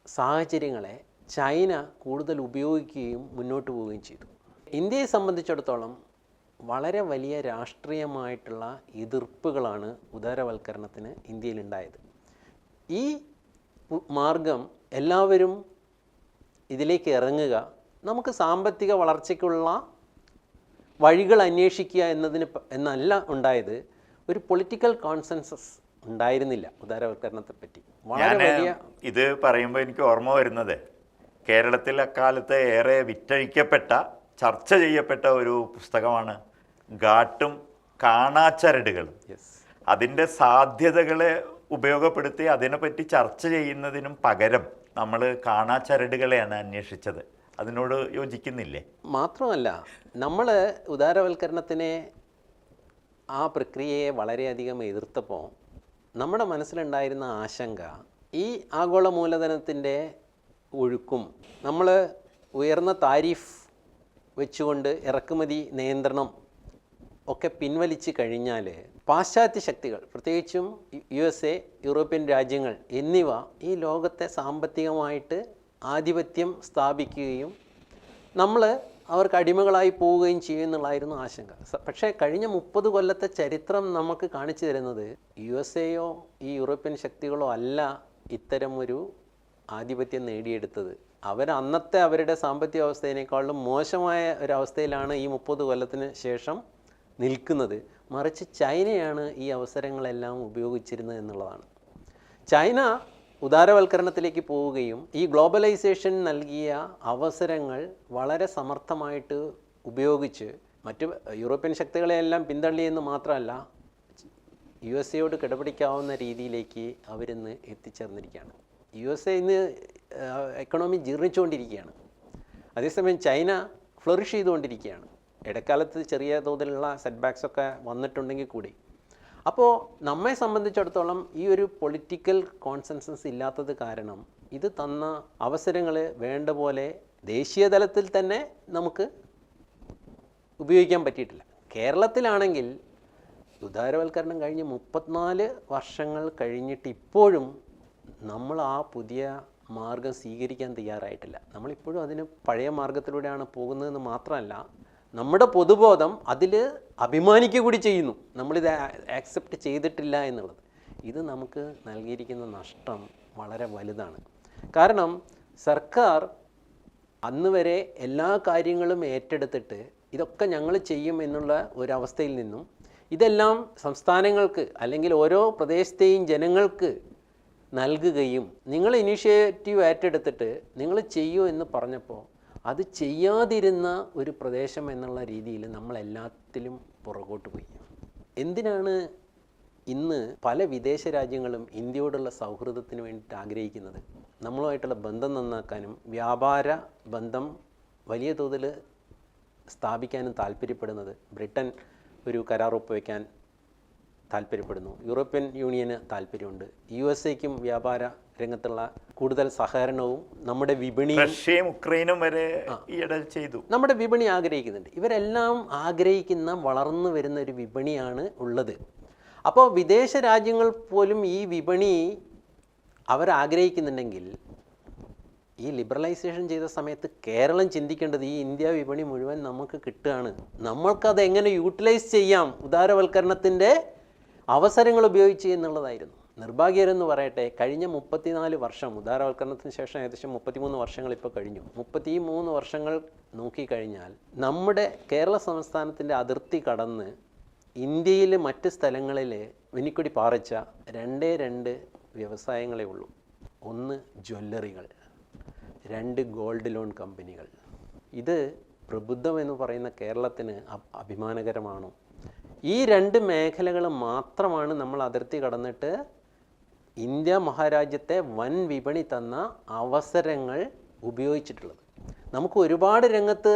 സാഹചര്യങ്ങളെ ചൈന കൂടുതൽ ഉപയോഗിക്കുകയും മുന്നോട്ട് പോവുകയും ചെയ്തു. ഇന്ത്യയെ സംബന്ധിച്ചിടത്തോളം വളരെ വലിയ രാഷ്ട്രീയമായിട്ടുള്ള എതിർപ്പുകളാണ് ഉദാരവൽക്കരണത്തിന് ഇന്ത്യയിലുണ്ടായത്. ഈ മാർഗം എല്ലാവരും ഇതിലേക്ക് ഇറങ്ങുക, നമുക്ക് സാമ്പത്തിക വളർച്ചയ്ക്കുള്ള വഴികൾ അന്വേഷിക്കുക എന്നല്ല ഉണ്ടായത്. ഒരു പൊളിറ്റിക്കൽ കോൺസെൻസസ് ഉണ്ടായിരുന്നില്ല ഉദാരവൽക്കരണത്തെ പറ്റി. വളരെ വലിയ ഇത് പറയുമ്പോൾ എനിക്ക് ഓർമ്മ വരുന്നത്, കേരളത്തിൽ അക്കാലത്ത് ഏറെ വിറ്റഴിക്കപ്പെട്ട, ചർച്ച ചെയ്യപ്പെട്ട ഒരു പുസ്തകമാണ് ഗാട്ടും കാണാച്ചരടുകളും. അതിൻ്റെ സാധ്യതകളെ ഉപയോഗപ്പെടുത്തി അതിനെപ്പറ്റി ചർച്ച ചെയ്യുന്നതിനും പകരം നമ്മൾ കാണാച്ചരടുകളെയാണ് അന്വേഷിച്ചത്. അതിനോട് യോജിക്കുന്നില്ലേ? മാത്രമല്ല, നമ്മൾ ഉദാരവൽക്കരണത്തിനെ, ആ പ്രക്രിയയെ വളരെയധികം എതിർത്തപ്പോൾ നമ്മുടെ മനസ്സിലുണ്ടായിരുന്ന ആശങ്ക, ഈ ആഗോള മൂലധനത്തിൻ്റെ ഒഴുക്കും നമ്മൾ ഉയർന്ന താരിഫ് വെച്ചുകൊണ്ട് ഇറക്കുമതി നിയന്ത്രണം ഒക്കെ പിൻവലിച്ച് കഴിഞ്ഞാൽ പാശ്ചാത്യ ശക്തികൾ, പ്രത്യേകിച്ചും USA, യൂറോപ്യൻ രാജ്യങ്ങൾ എന്നിവ ഈ ലോകത്തെ സാമ്പത്തികമായിട്ട് ആധിപത്യം സ്ഥാപിക്കുകയും നമ്മൾ അവർക്ക് അടിമകളായി പോവുകയും ചെയ്യുന്നുള്ളായിരുന്നു ആശങ്ക. പക്ഷേ കഴിഞ്ഞ 30 കൊല്ലത്തെ ചരിത്രം നമുക്ക് കാണിച്ചു തരുന്നത് USA-യോ ഈ യൂറോപ്യൻ ശക്തികളോ അല്ല ഇത്തരമൊരു ആധിപത്യം നേടിയെടുത്തത്. അന്നത്തെ അവരുടെ സാമ്പത്തിക അവസ്ഥയേക്കാളും മോശമായ ഒരവസ്ഥയിലാണ് ഈ 30 കൊല്ലത്തിന് ശേഷം നിൽക്കുന്നത്. മറിച്ച് ചൈനയാണ് ഈ അവസരങ്ങളെല്ലാം ഉപയോഗിച്ചിരുന്നത് എന്നുള്ളതാണ്. ചൈന ഉദാരവൽക്കരണത്തിലേക്ക് പോവുകയും ഈ ഗ്ലോബലൈസേഷൻ നൽകിയ അവസരങ്ങൾ വളരെ സമർത്ഥമായിട്ട് ഉപയോഗിച്ച് മറ്റ് യൂറോപ്യൻ ശക്തികളെയെല്ലാം പിന്തള്ളിയെന്ന് മാത്രമല്ല, USA-യോട് കിടപിടിക്കാവുന്ന രീതിയിലേക്ക് അവരിന്ന് എത്തിച്ചേർന്നിരിക്കുകയാണ്. USA ഇന്ന് എക്കണോമി ജീർണിച്ചുകൊണ്ടിരിക്കുകയാണ്. അതേസമയം ചൈന ഫ്ലറിഷ് ചെയ്തുകൊണ്ടിരിക്കുകയാണ്. ഇടക്കാലത്ത് ചെറിയ തോതിലുള്ള സെറ്റ്ബാക്സ് ഒക്കെ വന്നിട്ടുണ്ടെങ്കിൽ കൂടി. അപ്പോൾ നമ്മെ സംബന്ധിച്ചിടത്തോളം ഈ ഒരു പൊളിറ്റിക്കൽ കോൺസെൻസസ് ഇല്ലാത്തത് കാരണം ഇത് തന്ന അവസരങ്ങൾ വേണ്ട പോലെ ദേശീയ തലത്തിൽ തന്നെ നമുക്ക് ഉപയോഗിക്കാൻ പറ്റിയിട്ടില്ല. കേരളത്തിലാണെങ്കിൽ ഉദാരവൽക്കരണം കഴിഞ്ഞ് 34 വർഷങ്ങൾ കഴിഞ്ഞിട്ട് ഇപ്പോഴും നമ്മൾ ആ പുതിയ മാർഗം സ്വീകരിക്കാൻ തയ്യാറായിട്ടില്ല. നമ്മളിപ്പോഴും അതിന് പഴയ മാർഗത്തിലൂടെയാണ് പോകുന്നതെന്ന് മാത്രമല്ല, നമ്മുടെ പൊതുബോധം അതിൽ അഭിമാനിക്കുക കൂടി ചെയ്യുന്നു, നമ്മളിത് ആക്സെപ്റ്റ് ചെയ്തിട്ടില്ല എന്നുള്ളത്. ഇത് നമുക്ക് നൽകിയിരിക്കുന്ന നഷ്ടം വളരെ വലുതാണ്. കാരണം സർക്കാർ അന്ന് വരെ എല്ലാ കാര്യങ്ങളും ഏറ്റെടുത്തിട്ട് ഇതൊക്കെ ഞങ്ങൾ ചെയ്യും എന്നുള്ള ഒരവസ്ഥയിൽ നിന്നും ഇതെല്ലാം സംസ്ഥാനങ്ങൾക്ക് അല്ലെങ്കിൽ ഓരോ പ്രദേശത്തെയും ജനങ്ങൾക്ക് നൽകുകയും നിങ്ങൾ ഇനീഷ്യേറ്റീവ് ഏറ്റെടുത്തിട്ട് നിങ്ങൾ ചെയ്യൂ എന്ന് പറഞ്ഞപ്പോൾ അത് ചെയ്യാതിരുന്ന ഒരു പ്രദേശം എന്നുള്ള രീതിയിൽ നമ്മളെല്ലാത്തിലും പുറകോട്ട് പോയി. എന്തിനാണ് ഇന്ന് പല വിദേശ രാജ്യങ്ങളും ഇന്ത്യയോടുള്ള സൗഹൃദത്തിന് വേണ്ടിയിട്ട് ആഗ്രഹിക്കുന്നത്? നമ്മളുമായിട്ടുള്ള ബന്ധം നന്നാക്കാനും വ്യാപാര ബന്ധം വലിയ തോതിൽ സ്ഥാപിക്കാനും താല്പര്യപ്പെടുന്നത്. ബ്രിട്ടൻ ഒരു കരാർ ഒപ്പുവെക്കാൻ താല്പര്യപ്പെടുന്നു, യൂറോപ്യൻ യൂണിയന് താല്പര്യമുണ്ട്, USA-ക്കും വ്യാപാര രംഗത്തുള്ള കൂടുതൽ സഹകരണവും നമ്മുടെ വിപണിയും, റഷ്യയും ഉക്രൈനും വരെ ഈയിടെ ചെയ്തു, നമ്മുടെ വിപണി ആഗ്രഹിക്കുന്നുണ്ട്. ഇവരെല്ലാം ആഗ്രഹിക്കുന്ന വളർന്നു വരുന്ന ഒരു വിപണിയാണ് ഉള്ളത്. അപ്പോൾ വിദേശ രാജ്യങ്ങൾ പോലും ഈ വിപണി അവരാഗ്രഹിക്കുന്നുണ്ടെങ്കിൽ ഈ ലിബറലൈസേഷൻ ചെയ്ത സമയത്ത് കേരളം ചിന്തിക്കേണ്ടത് ഈ ഇന്ത്യ വിപണി മുഴുവൻ നമുക്ക് കിട്ടുകയാണ്, നമ്മൾക്കത് എങ്ങനെ യൂട്ടിലൈസ് ചെയ്യാം, ഉദാരവൽക്കരണത്തിൻ്റെ അവസരങ്ങൾ ഉപയോഗിച്ച് എന്നുള്ളതായിരുന്നു. നിർഭാഗ്യരെന്ന് പറയട്ടെ, കഴിഞ്ഞ 34 വർഷം, ഉദാരവൽക്കരണത്തിന് ശേഷം ഏകദേശം 33 വർഷങ്ങൾ ഇപ്പോൾ കഴിഞ്ഞു. 33 വർഷങ്ങൾ നോക്കിക്കഴിഞ്ഞാൽ നമ്മുടെ കേരള സംസ്ഥാനത്തിൻ്റെ അതിർത്തി കടന്ന് ഇന്ത്യയിൽ മറ്റ് സ്ഥലങ്ങളിൽ വെന്നിക്കൊടി പാറിച്ച 2 വ്യവസായങ്ങളേ ഉള്ളൂ. ഒന്ന് ജ്വല്ലറികൾ, 2 ഗോൾഡ് ലോൺ കമ്പനികൾ. ഇത് പ്രബുദ്ധം എന്ന് പറയുന്ന കേരളത്തിന് അഭിമാനകരമാണോ? ഈ 2 മേഖലകൾ മാത്രമാണ് നമ്മൾ അതിർത്തി കടന്നിട്ട് ഇന്ത്യ മഹാരാജ്യത്തെ വൻ വിപണി തന്ന അവസരങ്ങൾ ഉപയോഗിച്ചിട്ടുള്ളത്. നമുക്ക് ഒരുപാട് രംഗത്ത്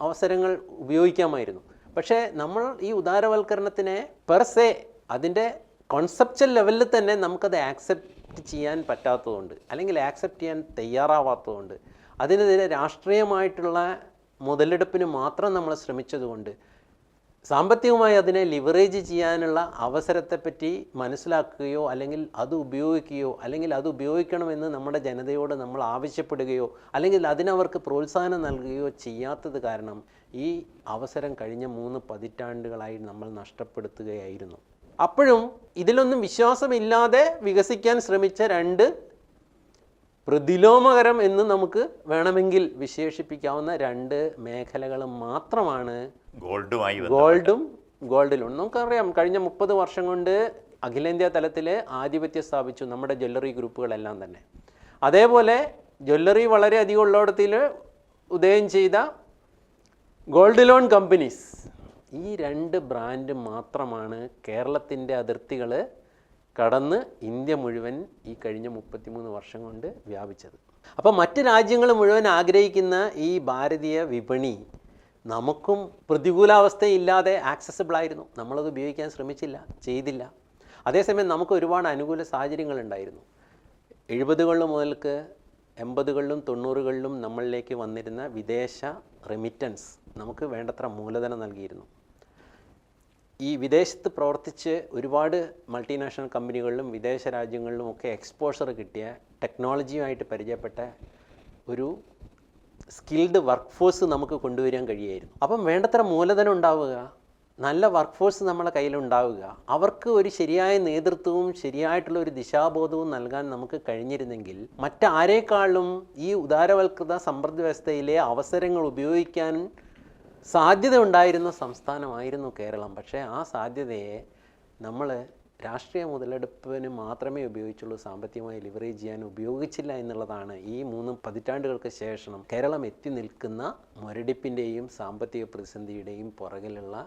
അവസരങ്ങൾ ഉപയോഗിക്കാമായിരുന്നു. പക്ഷേ നമ്മൾ ഈ ഉദാരവൽക്കരണത്തിനെ പെർസെ അതിൻ്റെ കോൺസെപ്ച്വൽ ലെവലിൽ തന്നെ നമുക്കത് ആക്സെപ്റ്റ് ചെയ്യാൻ പറ്റാത്തതുകൊണ്ട്, അല്ലെങ്കിൽ ആക്സെപ്റ്റ് ചെയ്യാൻ തയ്യാറാവാത്തതുകൊണ്ട്, അതിനെതിരെ രാഷ്ട്രീയമായിട്ടുള്ള മുതലെടുപ്പിന് മാത്രം നമ്മൾ ശ്രമിച്ചതുകൊണ്ട്, സാമ്പത്തികമായി അതിനെ ലിവറേജ് ചെയ്യാനുള്ള അവസരത്തെപ്പറ്റി മനസ്സിലാക്കുകയോ അല്ലെങ്കിൽ അത് ഉപയോഗിക്കുകയോ അല്ലെങ്കിൽ അത് ഉപയോഗിക്കണമെന്ന് നമ്മുടെ ജനതയോട് നമ്മൾ ആവശ്യപ്പെടുകയോ അല്ലെങ്കിൽ അതിനവർക്ക് പ്രോത്സാഹനം നൽകുകയോ ചെയ്യാത്തത് കാരണം ഈ അവസരം കഴിഞ്ഞ 3 പതിറ്റാണ്ടുകളായി നമ്മൾ നഷ്ടപ്പെടുത്തുകയായിരുന്നു. അപ്പോഴും ഇതിലൊന്നും വിശ്വാസമില്ലാതെ വികസിക്കാൻ ശ്രമിച്ച 2 പ്രതിലോമകരം എന്ന് നമുക്ക് വേണമെങ്കിൽ വിശേഷിപ്പിക്കാവുന്ന 2 മേഖലകൾ മാത്രമാണ് ഗോൾഡും ഗോൾഡ് ലോൺ. നമുക്കറിയാം, കഴിഞ്ഞ 30 വർഷം കൊണ്ട് അഖിലേന്ത്യാ തലത്തിൽ ആധിപത്യം സ്ഥാപിച്ചു നമ്മുടെ ജ്വല്ലറി ഗ്രൂപ്പുകളെല്ലാം തന്നെ. അതേപോലെ ജ്വല്ലറി വളരെ അധികം ഉള്ളിടത്തിൽ ഉദയം ചെയ്ത ഗോൾഡ് ലോൺ കമ്പനീസ്, ഈ 2 ബ്രാൻഡ് മാത്രമാണ് കേരളത്തിൻ്റെ അതിർത്തികൾ കടന്ന് ഇന്ത്യ മുഴുവൻ ഈ കഴിഞ്ഞ 33 വർഷം കൊണ്ട് വ്യാപിച്ചത്. അപ്പോൾ മറ്റ് രാജ്യങ്ങൾ മുഴുവൻ ആഗ്രഹിക്കുന്ന ഈ ഭാരതീയ വിപണി നമുക്കും പ്രതികൂലാവസ്ഥയില്ലാതെ ആക്സസിബിളായിരുന്നു. നമ്മളത് ഉപയോഗിക്കാൻ ശ്രമിച്ചില്ല, ചെയ്തില്ല. അതേസമയം നമുക്ക് ഒരുപാട് അനുകൂല സാഹചര്യങ്ങളുണ്ടായിരുന്നു. 70കളിൽ മുതൽക്ക് 80കളിലും 90കളിലും നമ്മളിലേക്ക് വന്നിരുന്ന വിദേശ റെമിറ്റൻസ് നമുക്ക് വേണ്ടത്ര മൂലധനം നൽകിയിരുന്നു. ഈ വിദേശത്ത് പ്രവർത്തിച്ച് ഒരുപാട് മൾട്ടിനാഷണൽ കമ്പനികളിലും വിദേശ രാജ്യങ്ങളിലും ഒക്കെ എക്സ്പോഷർ കിട്ടിയ, ടെക്നോളജിയുമായിട്ട് പരിചയപ്പെട്ട ഒരു സ്കിൽഡ് വർക്ക് ഫോഴ്സ് നമുക്ക് കൊണ്ടുവരാൻ കഴിയുമായിരുന്നു. അപ്പം വേണ്ടത്ര മൂലധനം ഉണ്ടാവുക, നല്ല വർക്ക് ഫോഴ്സ് നമ്മളെ കയ്യിലുണ്ടാവുക, അവർക്ക് ഒരു ശരിയായ നേതൃത്വവും ശരിയായിട്ടുള്ള ഒരു ദിശാബോധവും നൽകാൻ നമുക്ക് കഴിഞ്ഞിരുന്നെങ്കിൽ മറ്റാരേക്കാളും ഈ ഉദാരവൽകൃത സമ്പദ് വ്യവസ്ഥയിലെ അവസരങ്ങൾ ഉപയോഗിക്കാൻ സാധ്യത ഉണ്ടായിരുന്ന സംസ്ഥാനമായിരുന്നു കേരളം. പക്ഷേ ആ സാധ്യതയെ നമ്മൾ രാഷ്ട്രീയ മുതലെടുപ്പിന് മാത്രമേ ഉപയോഗിച്ചുള്ളൂ, സാമ്പത്തികമായി ലിവറേജ് ചെയ്യാൻ ഉപയോഗിച്ചില്ല എന്നുള്ളതാണ് ഈ 3 പതിറ്റാണ്ടുകൾക്ക് ശേഷം കേരളം എത്തി നിൽക്കുന്ന മുരടിപ്പിൻ്റെയും സാമ്പത്തിക പ്രതിസന്ധിയുടെയും പുറകിലുള്ള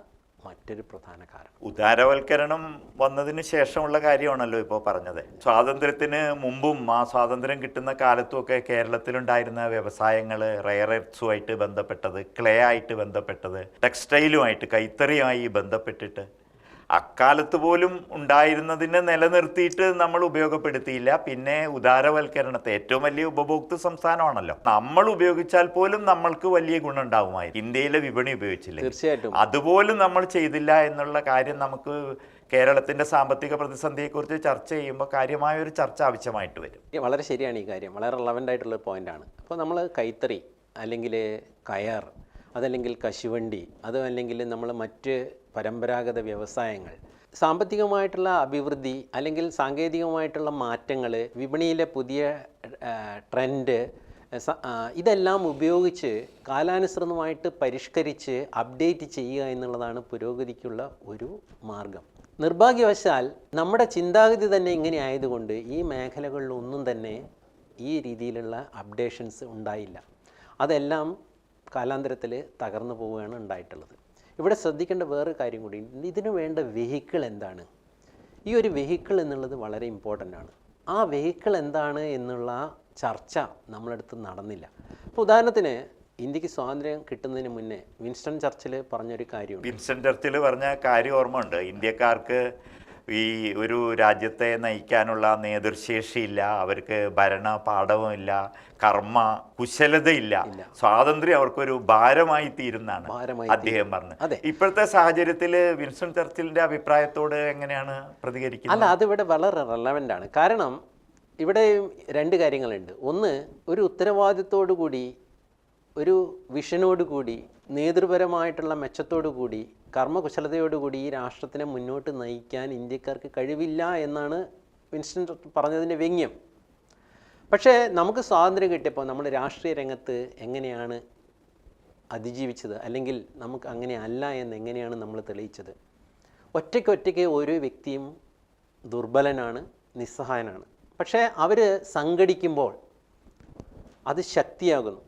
മറ്റൊരു പ്രധാന കാരണം. ഉദാരവൽക്കരണം വന്നതിന് ശേഷമുള്ള കാര്യമാണല്ലോ ഇപ്പോൾ പറഞ്ഞത്. സ്വാതന്ത്ര്യത്തിന് മുമ്പും ആ സ്വാതന്ത്ര്യം കിട്ടുന്ന കാലത്തുമൊക്കെ കേരളത്തിലുണ്ടായിരുന്ന വ്യവസായങ്ങൾ റെയർ എർത്ത്സുമായിട്ട് ബന്ധപ്പെട്ടത്, ക്ലേ ആയിട്ട് ബന്ധപ്പെട്ടത്, ടെക്സ്റ്റൈലുമായിട്ട് കൈത്തറിയുമായി ബന്ധപ്പെട്ടിട്ട് അക്കാലത്ത് പോലും ഉണ്ടായിരുന്നതിനെ നിലനിർത്തിയിട്ട് നമ്മൾ ഉപയോഗപ്പെടുത്തിയില്ല. പിന്നെ ഉദാരവൽക്കരണത്തെ, ഏറ്റവും വലിയ ഉപഭോക്തൃ സംസ്ഥാനമാണല്ലോ, നമ്മൾ ഉപയോഗിച്ചാൽ പോലും നമ്മൾക്ക് വലിയ ഗുണം ഉണ്ടാവുമായിരുന്നു. ഇന്ത്യയിലെ വിപണി ഉപയോഗിച്ചില്ല, തീർച്ചയായിട്ടും അതുപോലും നമ്മൾ ചെയ്തില്ല എന്നുള്ള കാര്യം നമുക്ക് കേരളത്തിൻ്റെ സാമ്പത്തിക പ്രതിസന്ധിയെക്കുറിച്ച് ചർച്ച ചെയ്യുമ്പോൾ കാര്യമായൊരു ചർച്ച ആവശ്യമായിട്ട് വരും. വളരെ ശരിയാണ് ഈ കാര്യം, വളരെ റെലവൻ്റ് ആയിട്ടുള്ള പോയിൻ്റാണ്. അപ്പോൾ നമ്മൾ കൈത്തറി അല്ലെങ്കിൽ കയർ, അതല്ലെങ്കിൽ കശുവണ്ടി, അതല്ലെങ്കിൽ നമ്മൾ മറ്റ് പരമ്പരാഗത വ്യവസായങ്ങൾ, സാമ്പത്തികമായിട്ടുള്ള അഭിവൃദ്ധി അല്ലെങ്കിൽ സാങ്കേതികമായിട്ടുള്ള മാറ്റങ്ങൾ, വിപണിയിലെ പുതിയ ട്രെൻഡ്, ഇതെല്ലാം ഉപയോഗിച്ച് കാലാനുസൃതമായിട്ട് പരിഷ്കരിച്ച് അപ്ഡേറ്റ് ചെയ്യുക എന്നുള്ളതാണ് പുരോഗതിക്കുള്ള ഒരു മാർഗം. നിർഭാഗ്യവശാൽ നമ്മുടെ ചിന്താഗതി തന്നെ ഇങ്ങനെ ആയതുകൊണ്ട് ഈ മേഖലകളിലൊന്നും തന്നെ ഈ രീതിയിലുള്ള അപ്ഡേഷൻസ് ഉണ്ടായില്ല. അതെല്ലാം കാലാന്തരത്തിൽ തകർന്നു പോവുകയാണ് ഉണ്ടായിട്ടുള്ളത്. ഇവിടെ ശ്രദ്ധിക്കേണ്ട വേറൊരു കാര്യം കൂടി, ഇതിനു വേണ്ട വെഹിക്കിൾ എന്താണ്? ഈ ഒരു വെഹിക്കിൾ എന്നുള്ളത് വളരെ ഇമ്പോർട്ടൻ്റ് ആണ്. ആ വെഹിക്കിൾ എന്താണ് എന്നുള്ള ചർച്ച നമ്മളടുത്ത് നടന്നില്ല. ഇപ്പോൾ ഉദാഹരണത്തിന് ഇന്ത്യക്ക് സ്വാതന്ത്ര്യം കിട്ടുന്നതിന് മുന്നേ വിൻസ്റ്റൺ ചർച്ചിൽ പറഞ്ഞൊരു കാര്യമുണ്ട്. വിൻസ്റ്റൺ ചർച്ചിൽ പറഞ്ഞ കാര്യം ഓർമ്മയുണ്ട്. ഇന്ത്യക്കാർക്ക് ഈ ഒരു രാജ്യത്തെ നയിക്കാനുള്ള നേതൃശേഷിയില്ല, അവർക്ക് ഭരണ പാഠവുമില്ല, കർമ്മ കുശലതയില്ല, സ്വാതന്ത്ര്യം അവർക്കൊരു ഭാരമായി തീരുന്നാണ് അദ്ദേഹം പറഞ്ഞത്. ഇപ്പോഴത്തെ സാഹചര്യത്തിൽ വിൻസ്റ്റൺ ചർച്ചിലിന്റെ അഭിപ്രായത്തോട് എങ്ങനെയാണ് പ്രതികരിക്കുന്നത്? അല്ല, അതിവിടെ വളരെ റെലവൻ്റ് ആണ്. കാരണം ഇവിടെ രണ്ട് കാര്യങ്ങളുണ്ട്. ഒന്ന്, ഒരു ഉത്തരവാദിത്തോടു കൂടി, ഒരു വിഷനോട് കൂടി, നേതൃപരമായിട്ടുള്ള മെച്ചത്തോടു കൂടി, കർമ്മകുശലതയോടുകൂടി ഈ രാഷ്ട്രത്തിനെ മുന്നോട്ട് നയിക്കാൻ ഇന്ത്യക്കാർക്ക് കഴിവില്ല എന്നാണ് വിൻസ്റ്റൺ പറഞ്ഞതിൻ്റെ വ്യംഗ്യം. പക്ഷേ നമുക്ക് സ്വാതന്ത്ര്യം കിട്ടിയപ്പോൾ നമ്മൾ രാഷ്ട്രീയ രംഗത്ത് എങ്ങനെയാണ് അതിജീവിച്ചത്, അല്ലെങ്കിൽ നമുക്ക് അങ്ങനെ അല്ല എന്ന് എങ്ങനെയാണ് നമ്മൾ തെളിയിച്ചത്? ഒറ്റയ്ക്കൊറ്റയ്ക്ക് ഓരോ വ്യക്തിയും ദുർബലനാണ്, നിസ്സഹായനാണ്. പക്ഷേ അവർ സംഘടിക്കുമ്പോൾ അത് ശക്തിയാകുന്നു.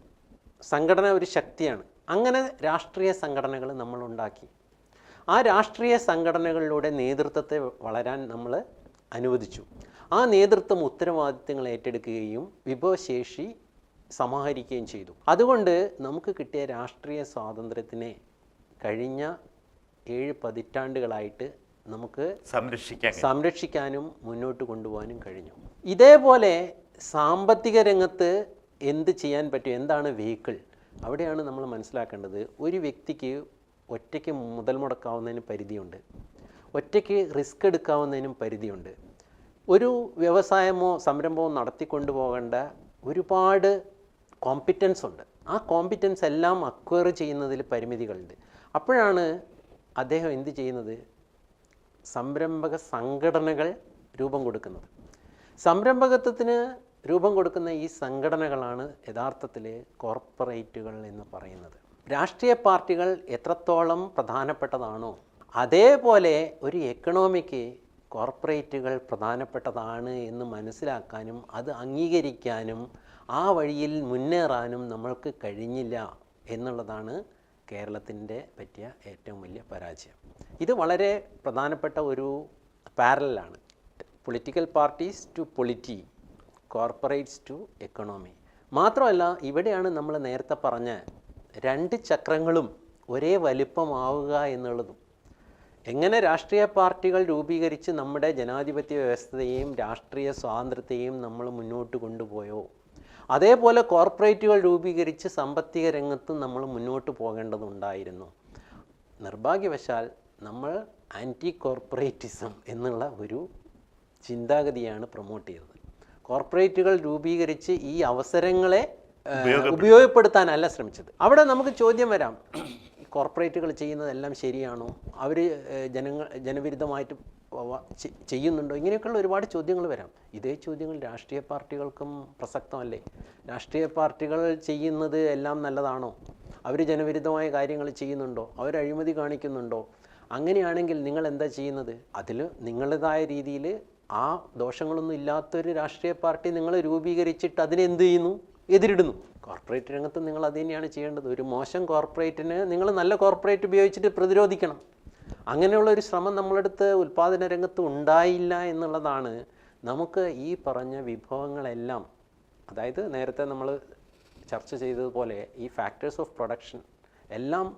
സംഘടന ഒരു ശക്തിയാണ്. അങ്ങനെ രാഷ്ട്രീയ സംഘടനകൾ നമ്മൾ ഉണ്ടാക്കി. ആ രാഷ്ട്രീയ സംഘടനകളിലൂടെ നേതൃത്വത്തെ വളരാൻ നമ്മൾ അനുവദിച്ചു. ആ നേതൃത്വം ഉത്തരവാദിത്തങ്ങൾ ഏറ്റെടുക്കുകയും വിഭവശേഷി സമാഹരിക്കുകയും ചെയ്തു. അതുകൊണ്ട് നമുക്ക് കിട്ടിയ രാഷ്ട്രീയ സ്വാതന്ത്ര്യത്തിനെ കഴിഞ്ഞ 7 പതിറ്റാണ്ടുകളായിട്ട് നമുക്ക് സംരക്ഷിക്കാനും മുന്നോട്ട് കൊണ്ടുപോകാനും കഴിഞ്ഞു. ഇതേപോലെ സാമ്പത്തിക രംഗത്ത് എന്ത് ചെയ്യാൻ പറ്റും, എന്താണ് വെഹിക്കിൾ? അവിടെയാണ് നമ്മൾ മനസ്സിലാക്കേണ്ടത്. ഒരു വ്യക്തിക്ക് ഒറ്റയ്ക്ക് മുതൽ മുടക്കാവുന്നതിന് പരിധിയുണ്ട്, ഒറ്റയ്ക്ക് റിസ്ക് എടുക്കാവുന്നതിനും പരിധിയുണ്ട്. ഒരു വ്യവസായമോ സംരംഭമോ നടത്തിക്കൊണ്ടു പോകേണ്ട ഒരുപാട് കോമ്പിറ്റൻസ് ഉണ്ട്. ആ കോമ്പിറ്റൻസ് എല്ലാം അക്വയർ ചെയ്യുന്നതിൽ പരിമിതികളുണ്ട്. അപ്പോഴാണ് അദ്ദേഹം എന്ത് ചെയ്യുന്നത്? സംരംഭക സംഘടനകൾ രൂപം കൊടുക്കുന്നത്. സംരംഭകത്വത്തിന് രൂപം കൊടുക്കുന്ന ഈ സംഘടനകളാണ് യഥാർത്ഥത്തിൽ കോർപ്പറേറ്റുകൾ എന്ന് പറയുന്നത്. രാഷ്ട്രീയ പാർട്ടികൾ എത്രത്തോളം പ്രധാനപ്പെട്ടതാണോ അതേപോലെ ഒരു എക്കണോമിക്ക് കോർപ്പറേറ്റുകൾ പ്രധാനപ്പെട്ടതാണ് എന്ന് മനസ്സിലാക്കാനും അത് അംഗീകരിക്കാനും ആ വഴിയിൽ മുന്നേറാനും നമ്മൾക്ക് കഴിഞ്ഞില്ല എന്നുള്ളതാണ് കേരളത്തിൻ്റെ പറ്റിയ ഏറ്റവും വലിയ പരാജയം. ഇത് വളരെ പ്രധാനപ്പെട്ട ഒരു പാരലാണ്. Political parties to polity, corporates to economy. മാത്രമല്ല, ഇവിടെയാണ് നമ്മൾ നേരത്തെ പറഞ്ഞ 2 ചക്രങ്ങളും ഒരേ വലിപ്പമാവുക എന്നുള്ളതും. എങ്ങനെ രാഷ്ട്രീയ പാർട്ടികൾ രൂപീകരിച്ച് നമ്മുടെ ജനാധിപത്യ വ്യവസ്ഥയെയും രാഷ്ട്രീയ സ്വാതന്ത്ര്യത്തെയും നമ്മൾ മുന്നോട്ട് കൊണ്ടുപോയോ, അതേപോലെ കോർപ്പറേറ്റുകൾ രൂപീകരിച്ച് സാമ്പത്തിക രംഗത്തും നമ്മൾ മുന്നോട്ട് പോകേണ്ടതുണ്ടായിരുന്നു. നിർഭാഗ്യവശാൽ നമ്മൾ ആൻറ്റി കോർപ്പറേറ്റിസം എന്നുള്ള ഒരു ചിന്താഗതിയാണ് പ്രൊമോട്ട് ചെയ്തത്. കോർപ്പറേറ്റുകൾ രൂപീകരിച്ച് ഈ അവസരങ്ങളെ ഉപയോഗപ്പെടുത്താനല്ല ശ്രമിച്ചത്. അവിടെ നമുക്ക് ചോദ്യം വരാം, കോർപ്പറേറ്റുകൾ ചെയ്യുന്നതെല്ലാം ശരിയാണോ, അവർ ജനവിരുദ്ധമായിട്ട് ചെയ്യുന്നുണ്ടോ, ഇങ്ങനെയൊക്കെയുള്ള ഒരുപാട് ചോദ്യങ്ങൾ വരാം. ഇതേ ചോദ്യങ്ങൾ രാഷ്ട്രീയ പാർട്ടികൾക്കും പ്രസക്തമല്ലേ? രാഷ്ട്രീയ പാർട്ടികൾ ചെയ്യുന്നത് എല്ലാം നല്ലതാണോ? അവർ ജനവിരുദ്ധമായ കാര്യങ്ങൾ ചെയ്യുന്നുണ്ടോ? അവർ അഴിമതി കാണിക്കുന്നുണ്ടോ? അങ്ങനെയാണെങ്കിൽ നിങ്ങൾ എന്താ ചെയ്യുന്നത്? അതിൽ നിങ്ങളുടേതായ രീതിയിൽ ആ ദോഷങ്ങളൊന്നും ഇല്ലാത്തൊരു രാഷ്ട്രീയ പാർട്ടി നിങ്ങൾ രൂപീകരിച്ചിട്ട് അതിനെന്ത് ചെയ്യുന്നു? എതിരിടുന്നു. കോർപ്പറേറ്റ് രംഗത്ത് നിങ്ങൾ അത് തന്നെയാണ് ചെയ്യേണ്ടത്. ഒരു മോശം കോർപ്പറേറ്റിന് നിങ്ങൾ നല്ല കോർപ്പറേറ്റ് ഉപയോഗിച്ചിട്ട് പ്രതിരോധിക്കണം. അങ്ങനെയുള്ള ഒരു ശ്രമം നമ്മളടുത്ത് ഉൽപ്പാദന രംഗത്ത് ഉണ്ടായില്ല എന്നുള്ളതാണ് നമുക്ക് ഈ പറഞ്ഞ വിഭവങ്ങളെല്ലാം, അതായത് നേരത്തെ നമ്മൾ ചർച്ച ചെയ്തതുപോലെ ഈ ഫാക്ടേഴ്സ് ഓഫ് പ്രൊഡക്ഷൻ എല്ലാം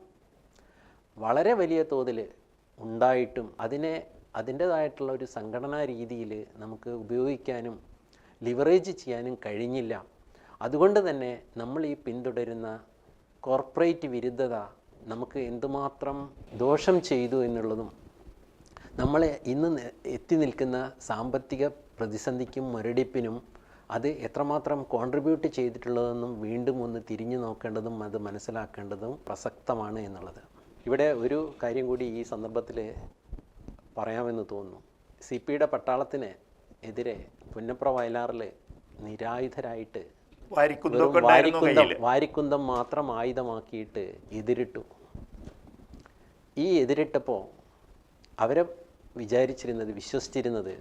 വളരെ വലിയ തോതിൽ ഉണ്ടായിട്ടും അതിൻ്റേതായിട്ടുള്ള ഒരു സംഘടനാ രീതിയിൽ നമുക്ക് ഉപയോഗിക്കാനും ലിവറേജ് ചെയ്യാനും കഴിഞ്ഞില്ല. അതുകൊണ്ട് തന്നെ നമ്മൾ ഈ പിന്തുടരുന്ന കോർപ്പറേറ്റ് വിരുദ്ധത നമുക്ക് എന്തുമാത്രം ദോഷം ചെയ്തു എന്നുള്ളതും, നമ്മളെ ഇന്ന് എത്തി നിൽക്കുന്ന സാമ്പത്തിക പ്രതിസന്ധിക്കും മുരടിപ്പിനും അത് എത്രമാത്രം കോൺട്രിബ്യൂട്ട് ചെയ്തിട്ടുള്ളതെന്നും വീണ്ടും ഒന്ന് തിരിഞ്ഞു നോക്കേണ്ടതും അത് മനസ്സിലാക്കേണ്ടതും പ്രസക്തമാണ് എന്നുള്ളത്. ഇവിടെ ഒരു കാര്യം കൂടി ഈ സന്ദർഭത്തിൽ പറയാമെന്ന് തോന്നുന്നു. CPയുടെ പട്ടാളത്തിന് എതിരെ പുന്നപ്ര വയലാറിൽ നിരായുധരായിട്ട് വാരിക്കുന്തം മാത്രം ആയുധമാക്കിയിട്ട് എതിരിട്ടു. ഈ എതിരിട്ടപ്പോൾ അവരെ വിചാരിച്ചിരുന്നത്, വിശ്വസിച്ചിരുന്നത്,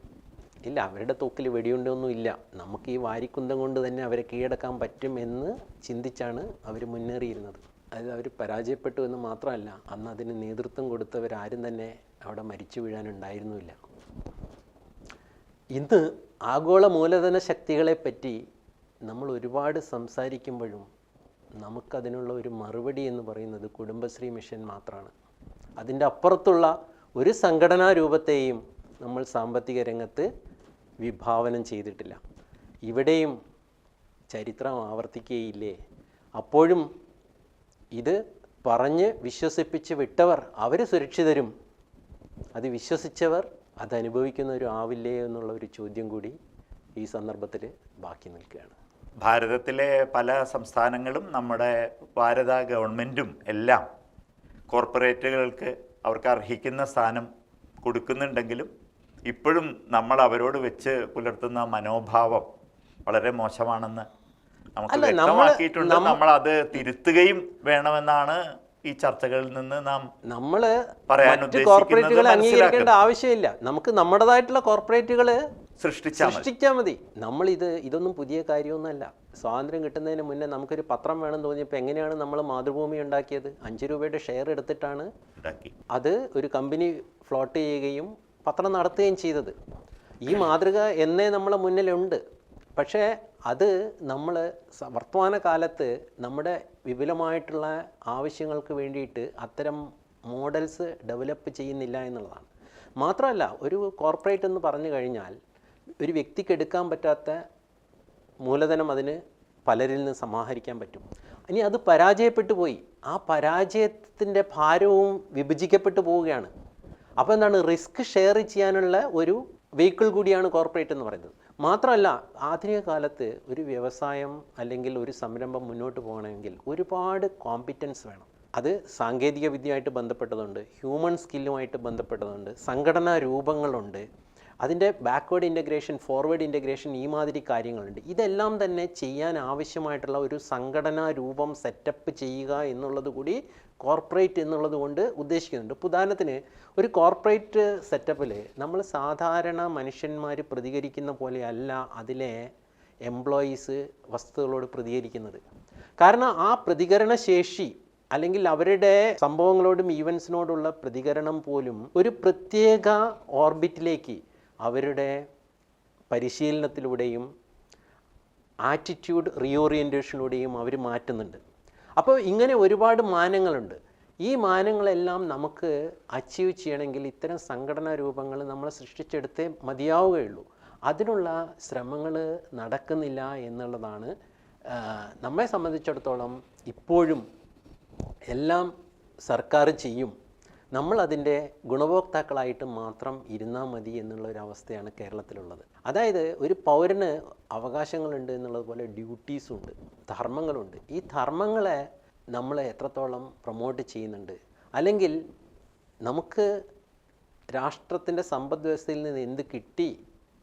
ഇല്ല അവരുടെ തോക്കിൽ വെടിയുണ്ടൊന്നും ഇല്ല, നമുക്ക് ഈ വാരിക്കുന്തം കൊണ്ട് തന്നെ അവരെ കീഴടക്കാൻ പറ്റും എന്ന് ചിന്തിച്ചാണ് അവർ മുന്നേറിയിരുന്നത്. അത് അവർ പരാജയപ്പെട്ടു എന്ന് മാത്രമല്ല, അന്ന് അതിന് നേതൃത്വം കൊടുത്തവരാരും തന്നെ അവിടെ മരിച്ചു വീഴാനുണ്ടായിരുന്നില്ല. ഇന്ന് ആഗോള മൂലധന ശക്തികളെപ്പറ്റി നമ്മൾ ഒരുപാട് സംസാരിക്കുമ്പോഴും നമുക്കതിനുള്ള ഒരു മറുപടി എന്ന് പറയുന്നത് കുടുംബശ്രീ മിഷൻ മാത്രമാണ്. അതിൻ്റെ അപ്പുറത്തുള്ള ഒരു സംഘടനാ രൂപത്തെയും നമ്മൾ സാമ്പത്തിക രംഗത്ത് വിഭാവനം ചെയ്തിട്ടില്ല. ഇവിടെയും ചരിത്രം ആവർത്തിക്കുകയില്ലേ? അപ്പോഴും ഇത് പറഞ്ഞ് വിശ്വസിപ്പിച്ച് വിട്ടവർ അവർ സുരക്ഷിതരും, അത് വിശ്വസിച്ചവർ അതനുഭവിക്കുന്നവരും ആവില്ലേ എന്നുള്ള ഒരു ചോദ്യം കൂടി ഈ സന്ദർഭത്തിൽ ബാക്കി നിൽക്കുകയാണ്. ഭാരതത്തിലെ പല സംസ്ഥാനങ്ങളും നമ്മുടെ ഭാരത ഗവൺമെൻറ്റും എല്ലാം കോർപ്പറേറ്റുകൾക്ക് അവർക്ക് അർഹിക്കുന്ന സ്ഥാനം കൊടുക്കുന്നുണ്ടെങ്കിലും ഇപ്പോഴും നമ്മൾ അവരോട് വെച്ച് പുലർത്തുന്ന മനോഭാവം വളരെ മോശമാണെന്ന് നമുക്ക് വ്യക്തമാക്കിയിട്ടുണ്ട്. നമ്മൾ അത് തിരുത്തുകയും വേണമെന്നാണ് ഈ ചർച്ചകളിൽ നിന്ന് നമ്മൾ കോർപ്പറേറ്റുകളെ അംഗീകരിക്കേണ്ട ആവശ്യമില്ല. നമുക്ക് നമ്മുടേതായിട്ടുള്ള കോർപ്പറേറ്റുകൾ സൃഷ്ടിച്ചാൽ മതി. ഇതൊന്നും പുതിയ കാര്യമൊന്നുമല്ല. സ്വാതന്ത്ര്യം കിട്ടുന്നതിന് മുന്നേ നമുക്കൊരു പത്രം വേണം തോന്നിയപ്പോൾ എങ്ങനെയാണ് നമ്മൾ മാതൃഭൂമി ഉണ്ടാക്കിയത്? 5 രൂപയുടെ ഷെയർ എടുത്തിട്ടാണ് അത് ഒരു കമ്പനി ഫ്ലോട്ട് ചെയ്യുകയും പത്രം നടത്തുകയും ചെയ്തത്. ഈ മാതൃക എന്നേ നമ്മളെ മുന്നിലുണ്ട്. പക്ഷേ അത് നമ്മൾ വർത്തമാന കാലത്ത് നമ്മുടെ വിപുലമായിട്ടുള്ള ആവശ്യങ്ങൾക്ക് വേണ്ടിയിട്ട് അത്തരം മോഡൽസ് ഡെവലപ്പ് ചെയ്യുന്നില്ല എന്നുള്ളതാണ്. മാത്രമല്ല, ഒരു കോർപ്പറേറ്റ് എന്ന് പറഞ്ഞു കഴിഞ്ഞാൽ ഒരു വ്യക്തിക്ക് എടുക്കാൻ പറ്റാത്ത മൂലധനം അതിന് പലരിൽ നിന്ന് സമാഹരിക്കാൻ പറ്റും. ഇനി അത് പരാജയപ്പെട്ടു പോയി, ആ പരാജയത്തിൻ്റെ ഭാരവും വിഭജിക്കപ്പെട്ടു പോവുകയാണ്. അപ്പോൾ എന്താണ്, റിസ്ക് ഷെയർ ചെയ്യാനുള്ള ഒരു വെഹിക്കിൾ കൂടിയാണ് കോർപ്പറേറ്റ് എന്ന് പറയുന്നത്. മാത്രമല്ല, ആധുനിക കാലത്ത് ഒരു വ്യവസായം അല്ലെങ്കിൽ ഒരു സംരംഭം മുന്നോട്ട് പോകണമെങ്കിൽ ഒരുപാട് കോമ്പിറ്റൻസ് വേണം. അത് സാങ്കേതിക വിദ്യയായിട്ട് ബന്ധപ്പെട്ടതുണ്ട്, ഹ്യൂമൻ സ്കില്ലുമായിട്ട് ബന്ധപ്പെട്ടതുണ്ട്, സംഘടനാ രൂപങ്ങളുണ്ട്, അതിൻ്റെ ബാക്ക്വേർഡ് ഇൻ്റഗ്രേഷൻ, ഫോർവേഡ് ഇൻ്റഗ്രേഷൻ, ഈ മാതിരി കാര്യങ്ങളുണ്ട്. ഇതെല്ലാം തന്നെ ചെയ്യാൻ ആവശ്യമായിട്ടുള്ള ഒരു സംഘടനാ രൂപം സെറ്റപ്പ് ചെയ്യുക എന്നുള്ളത് കൂടി കോർപ്പറേറ്റ് എന്നുള്ളത് കൊണ്ട് ഉദ്ദേശിക്കുന്നുണ്ട്. ഇപ്പോൾ ഉദാഹരണത്തിന് ഒരു കോർപ്പറേറ്റ് സെറ്റപ്പിൽ നമ്മൾ സാധാരണ മനുഷ്യന്മാർ പ്രതികരിക്കുന്ന പോലെയല്ല അതിലെ എംപ്ലോയീസ് വസ്തുക്കളോട് പ്രതികരിക്കുന്നത്. കാരണം ആ പ്രതികരണ ശേഷി അല്ലെങ്കിൽ അവരുടെ സംഭവങ്ങളോടും ഈവൻസിനോടുള്ള പ്രതികരണം പോലും ഒരു പ്രത്യേക ഓർബിറ്റിലേക്ക് അവരുടെ പരിശീലനത്തിലൂടെയും ആറ്റിറ്റ്യൂഡ് റീഓറിയൻറ്റേഷനിലൂടെയും അവർ മാറ്റുന്നുണ്ട്. അപ്പോൾ ഇങ്ങനെ ഒരുപാട് മാനങ്ങളുണ്ട്. ഈ മാനങ്ങളെല്ലാം നമുക്ക് അച്ചീവ് ചെയ്യണമെങ്കിൽ ഇത്തരം സംഘടനാ രൂപങ്ങൾ നമ്മൾ സൃഷ്ടിച്ചെടുത്തേ മതിയാവുകയുള്ളൂ. അതിനുള്ള ശ്രമങ്ങൾ നടക്കുന്നില്ല എന്നുള്ളതാണ് നമ്മെ സംബന്ധിച്ചിടത്തോളം. ഇപ്പോഴും എല്ലാം സർക്കാർ ചെയ്യും, നമ്മളതിൻ്റെ ഗുണഭോക്താക്കളായിട്ട് മാത്രം ഇരുന്നാൽ മതി എന്നുള്ളൊരവസ്ഥയാണ് കേരളത്തിലുള്ളത്. അതായത് ഒരു പൗരന് അവകാശങ്ങളുണ്ട് എന്നുള്ളതുപോലെ ഡ്യൂട്ടീസുണ്ട്, ധർമ്മങ്ങളുണ്ട്. ഈ ധർമ്മങ്ങളെ നമ്മൾ എത്രത്തോളം പ്രൊമോട്ട് ചെയ്യുന്നുണ്ട്, അല്ലെങ്കിൽ നമുക്ക് രാഷ്ട്രത്തിൻ്റെ സമ്പദ് വ്യവസ്ഥയിൽ നിന്ന് എന്ത് കിട്ടി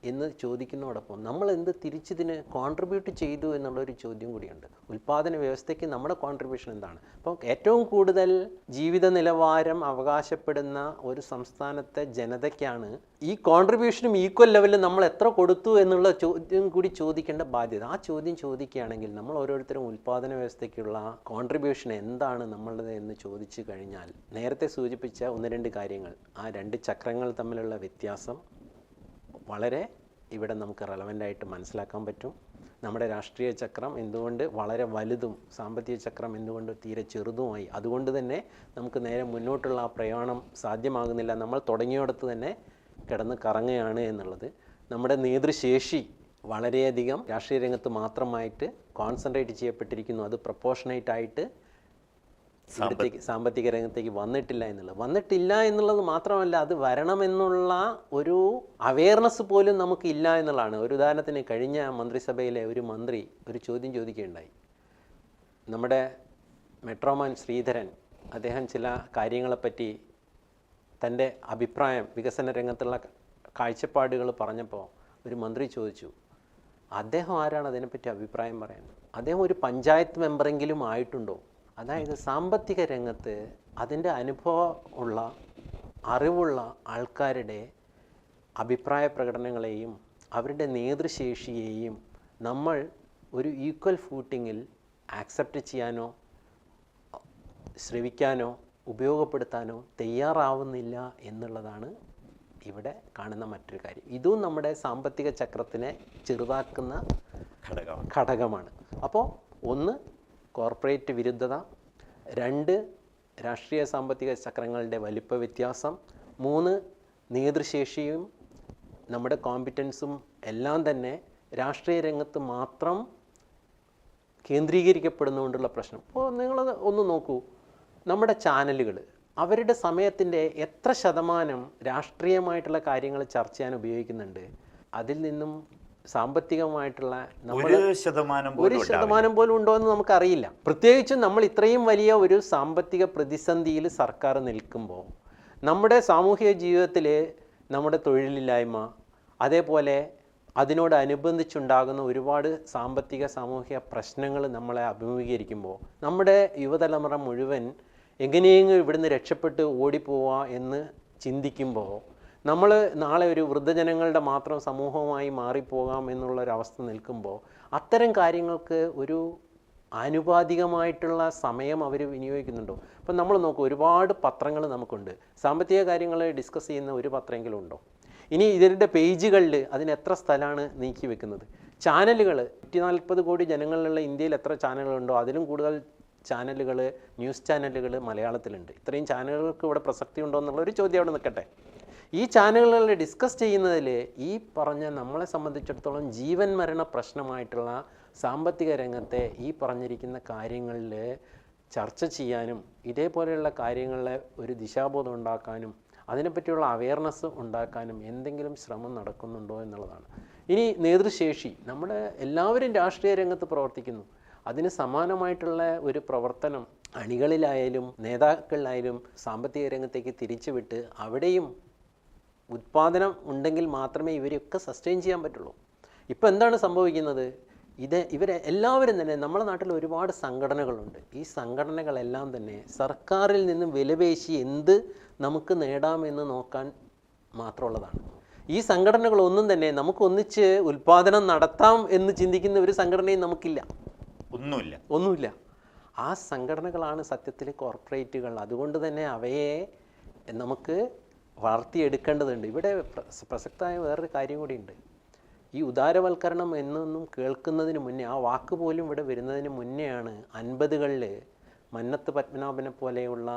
എന്ന് ചോദിക്കുന്നതോടൊപ്പം നമ്മൾ എന്ത് തിരിച്ചിതിന് കോൺട്രിബ്യൂട്ട് ചെയ്തു എന്നുള്ളൊരു ചോദ്യം കൂടിയുണ്ട്. ഉൽപ്പാദന വ്യവസ്ഥയ്ക്ക് നമ്മുടെ കോൺട്രിബ്യൂഷൻ എന്താണ്? അപ്പോൾ ഏറ്റവും കൂടുതൽ ജീവിത നിലവാരം അവകാശപ്പെടുന്ന ഒരു സംസ്ഥാനത്തെ ജനതയ്ക്കാണ് ഈ കോൺട്രിബ്യൂഷനും ഈക്വൽ ലെവലിൽ നമ്മൾ എത്ര കൊടുത്തു എന്നുള്ള ചോദ്യം കൂടി ചോദിക്കേണ്ട ബാധ്യത. ആ ചോദ്യം ചോദിക്കുകയാണെങ്കിൽ നമ്മൾ ഓരോരുത്തരും ഉൽപ്പാദന വ്യവസ്ഥയ്ക്കുള്ള കോൺട്രിബ്യൂഷൻ എന്താണ് നമ്മളുടെ എന്ന് ചോദിച്ചു കഴിഞ്ഞാൽ നേരത്തെ സൂചിപ്പിച്ച 1-2 കാര്യങ്ങൾ, ആ 2 ചക്രങ്ങൾ തമ്മിലുള്ള വ്യത്യാസം വളരെ ഇവിടെ നമുക്ക് റെലവൻ്റായിട്ട് മനസ്സിലാക്കാൻ പറ്റും. നമ്മുടെ രാഷ്ട്രീയ ചക്രം എന്തുകൊണ്ട് വളരെ വലുതും സാമ്പത്തിക ചക്രം എന്തുകൊണ്ട് തീരെ ചെറുതുമായി, അതുകൊണ്ട് തന്നെ നമുക്ക് നേരെ മുന്നോട്ടുള്ള ആ പ്രയാണം സാധ്യമാകുന്നില്ല, നമ്മൾ തുടങ്ങിയിടത്ത് തന്നെ കിടന്ന് കറങ്ങുകയാണ് എന്നുള്ളത്. നമ്മുടെ നേതൃശേഷി വളരെയധികം രാഷ്ട്രീയ രംഗത്ത് മാത്രമായിട്ട് കോൺസെൻട്രേറ്റ് ചെയ്യപ്പെട്ടിരിക്കുന്നു. അത് പ്രൊപ്പോർഷനേറ്റായിട്ട് സാമ്പത്തിക രംഗത്തേക്ക് വന്നിട്ടില്ല എന്നുള്ളത് മാത്രമല്ല, അത് വരണമെന്നുള്ള ഒരു അവയർനെസ് പോലും നമുക്കില്ല എന്നുള്ളതാണ്. ഒരു ഉദാഹരണത്തിന്, കഴിഞ്ഞ മന്ത്രിസഭയിലെ ഒരു മന്ത്രി ഒരു ചോദ്യം ചോദിക്കുകയുണ്ടായി. നമ്മുടെ മെട്രോമാൻ ശ്രീധരൻ അദ്ദേഹം ചില കാര്യങ്ങളെപ്പറ്റി തൻ്റെ അഭിപ്രായം, വികസന രംഗത്തുള്ള കാഴ്ചപ്പാടുകൾ പറഞ്ഞപ്പോൾ ഒരു മന്ത്രി ചോദിച്ചു, അദ്ദേഹം ആരാണ് അതിനെപ്പറ്റി അഭിപ്രായം പറയാൻ? അദ്ദേഹം ഒരു പഞ്ചായത്ത് മെമ്പറെങ്കിലും ആയിട്ടുണ്ടോ? അതായത് സാമ്പത്തിക രംഗത്ത് അതിൻ്റെ അനുഭവം ഉള്ള അറിവുള്ള ആൾക്കാരുടെ അഭിപ്രായ പ്രകടനങ്ങളെയും അവരുടെ നേതൃശേഷിയെയും നമ്മൾ ഒരു ഈക്വൽ ഫൂട്ടിങ്ങിൽ ആക്സെപ്റ്റ് ചെയ്യാനോ ശ്രവിക്കാനോ ഉപയോഗപ്പെടുത്താനോ തയ്യാറാവുന്നില്ല എന്നുള്ളതാണ് ഇവിടെ കാണുന്ന മറ്റൊരു കാര്യം. ഇതും നമ്മുടെ സാമ്പത്തിക ചക്രത്തിനെ ചെറുതാക്കുന്ന ഘടകമാണ്. അപ്പോൾ ഒന്ന്, കോർപ്പറേറ്റ് വിരുദ്ധത; രണ്ട്, രാഷ്ട്രീയ സാമ്പത്തിക ചക്രങ്ങളുടെ വലിപ്പ വ്യത്യാസം; മൂന്ന്, നേതൃശേഷിയും നമ്മുടെ കോമ്പിറ്റൻസും എല്ലാം തന്നെ രാഷ്ട്രീയ രംഗത്ത് മാത്രം കേന്ദ്രീകരിക്കപ്പെടുന്നതുകൊണ്ടുള്ള പ്രശ്നം. അപ്പോൾ നിങ്ങളത് ഒന്ന് നോക്കൂ, നമ്മുടെ ചാനലുകൾ അവരുടെ സമയത്തിൻ്റെ എത്ര ശതമാനം രാഷ്ട്രീയമായിട്ടുള്ള കാര്യങ്ങൾ ചർച്ച ചെയ്യാൻ ഉപയോഗിക്കുന്നുണ്ട്? അതിൽ നിന്നും സാമ്പത്തികമായിട്ടുള്ള ഒരു ശതമാനം പോലും ഉണ്ടോ എന്ന് നമുക്കറിയില്ല. പ്രത്യേകിച്ചും നമ്മൾ ഇത്രയും വലിയ ഒരു സാമ്പത്തിക പ്രതിസന്ധിയിൽ സർക്കാർ നിൽക്കുമ്പോൾ നമ്മുടെ സാമൂഹിക ജീവിതത്തിൽ നമ്മുടെ തൊഴിലില്ലായ്മ, അതേപോലെ അതിനോടനുബന്ധിച്ചുണ്ടാകുന്ന ഒരുപാട് സാമ്പത്തിക സാമൂഹിക പ്രശ്നങ്ങൾ നമ്മളെ അഭിമുഖീകരിക്കുമ്പോൾ നമ്മുടെ യുവതലമുറ മുഴുവൻ എങ്ങനെയെങ്കിലും ഇവിടുന്ന് രക്ഷപ്പെട്ട് ഓടിപ്പോവുക എന്ന് ചിന്തിക്കുമ്പോൾ നമ്മൾ നാളെ ഒരു വൃദ്ധജനങ്ങളുടെ മാത്രം സമൂഹമായി മാറിപ്പോകാം എന്നുള്ളൊരവസ്ഥ നിൽക്കുമ്പോൾ അത്തരം കാര്യങ്ങൾക്ക് ഒരു ആനുപാതികമായിട്ടുള്ള സമയം അവർ വിനിയോഗിക്കുന്നുണ്ടോ? അപ്പം നമ്മൾ നോക്കും, ഒരുപാട് പത്രങ്ങൾ നമുക്കുണ്ട്. സാമ്പത്തിക കാര്യങ്ങൾ ഡിസ്കസ് ചെയ്യുന്ന ഒരു പത്രമെങ്കിലും ഉണ്ടോ? ഇനി ഇതിൻ്റെ പേജുകളിൽ അതിന് എത്ര സ്ഥലമാണ് നീക്കി വെക്കുന്നത്? ചാനലുകൾ, 140 കോടി ജനങ്ങളിലുള്ള ഇന്ത്യയിൽ എത്ര ചാനലുകളുണ്ടോ അതിലും കൂടുതൽ ചാനലുകൾ, ന്യൂസ് ചാനലുകൾ മലയാളത്തിലുണ്ട്. ഇത്രയും ചാനലുകൾക്ക് ഇവിടെ പ്രസക്തി ഉണ്ടോ എന്നുള്ളൊരു ചോദ്യം അവിടെ നിൽക്കട്ടെ. ഈ ചാനലുകളിൽ ഡിസ്കസ് ചെയ്യുന്നതിൽ ഈ പറഞ്ഞ നമ്മളെ സംബന്ധിച്ചിടത്തോളം ജീവൻ മരണ പ്രശ്നമായിട്ടുള്ള സാമ്പത്തിക രംഗത്തെ ഈ പറഞ്ഞിരിക്കുന്ന കാര്യങ്ങളിൽ ചർച്ച ചെയ്യാനും ഇതേപോലെയുള്ള കാര്യങ്ങളിലെ ഒരു ദിശാബോധം ഉണ്ടാക്കാനും അതിനെപ്പറ്റിയുള്ള അവയർനെസ് ഉണ്ടാക്കാനും എന്തെങ്കിലും ശ്രമം നടക്കുന്നുണ്ടോ എന്നുള്ളതാണ്. ഇനി നേതൃശേഷി, നമ്മുടെ എല്ലാവരും രാഷ്ട്രീയ രംഗത്ത് പ്രവർത്തിക്കുന്നു. അതിന് സമാനമായിട്ടുള്ള ഒരു പ്രവർത്തനം അണികളിലായാലും നേതാക്കളിലായാലും സാമ്പത്തിക രംഗത്തേക്ക് തിരിച്ചുവിട്ട് അവിടെയും ഉത്പാദനം ഉണ്ടെങ്കിൽ മാത്രമേ ഇവരെയൊക്കെ സസ്റ്റെയിൻ ചെയ്യാൻ പറ്റുള്ളൂ. ഇപ്പോൾ എന്താണ് സംഭവിക്കുന്നത്? ഇവരെ എല്ലാവരും തന്നെ, നമ്മുടെ നാട്ടിൽ ഒരുപാട് സംഘടനകളുണ്ട്. ഈ സംഘടനകളെല്ലാം തന്നെ സർക്കാരിൽ നിന്നും വിലപേശി എന്ത് നമുക്ക് നേടാമെന്ന് നോക്കാൻ മാത്രമുള്ളതാണ്. ഈ സംഘടനകളൊന്നും തന്നെ നമുക്ക് ഒന്നിച്ച് ഉൽപാദനം നടത്താം എന്ന് ചിന്തിക്കുന്ന ഒരു സംഘടനയും നമുക്കില്ല, ഒന്നുമില്ല. ആ സംഘടനകളാണ് സത്യത്തിൽ കോർപ്പറേറ്റുകൾ. അതുകൊണ്ട് തന്നെ അവയെ നമുക്ക് വളർത്തിയെടുക്കേണ്ടതുണ്ട്. ഇവിടെ പ്രസക്തമായ വേറൊരു കാര്യം കൂടിയുണ്ട്. ഈ ഉദാരവൽക്കരണം എന്നൊന്നും കേൾക്കുന്നതിന് മുന്നേ, ആ വാക്ക് പോലും ഇവിടെ വരുന്നതിന് മുന്നെയാണ് 50കളിൽ മന്നത്ത് പത്മനാഭനെ പോലെയുള്ള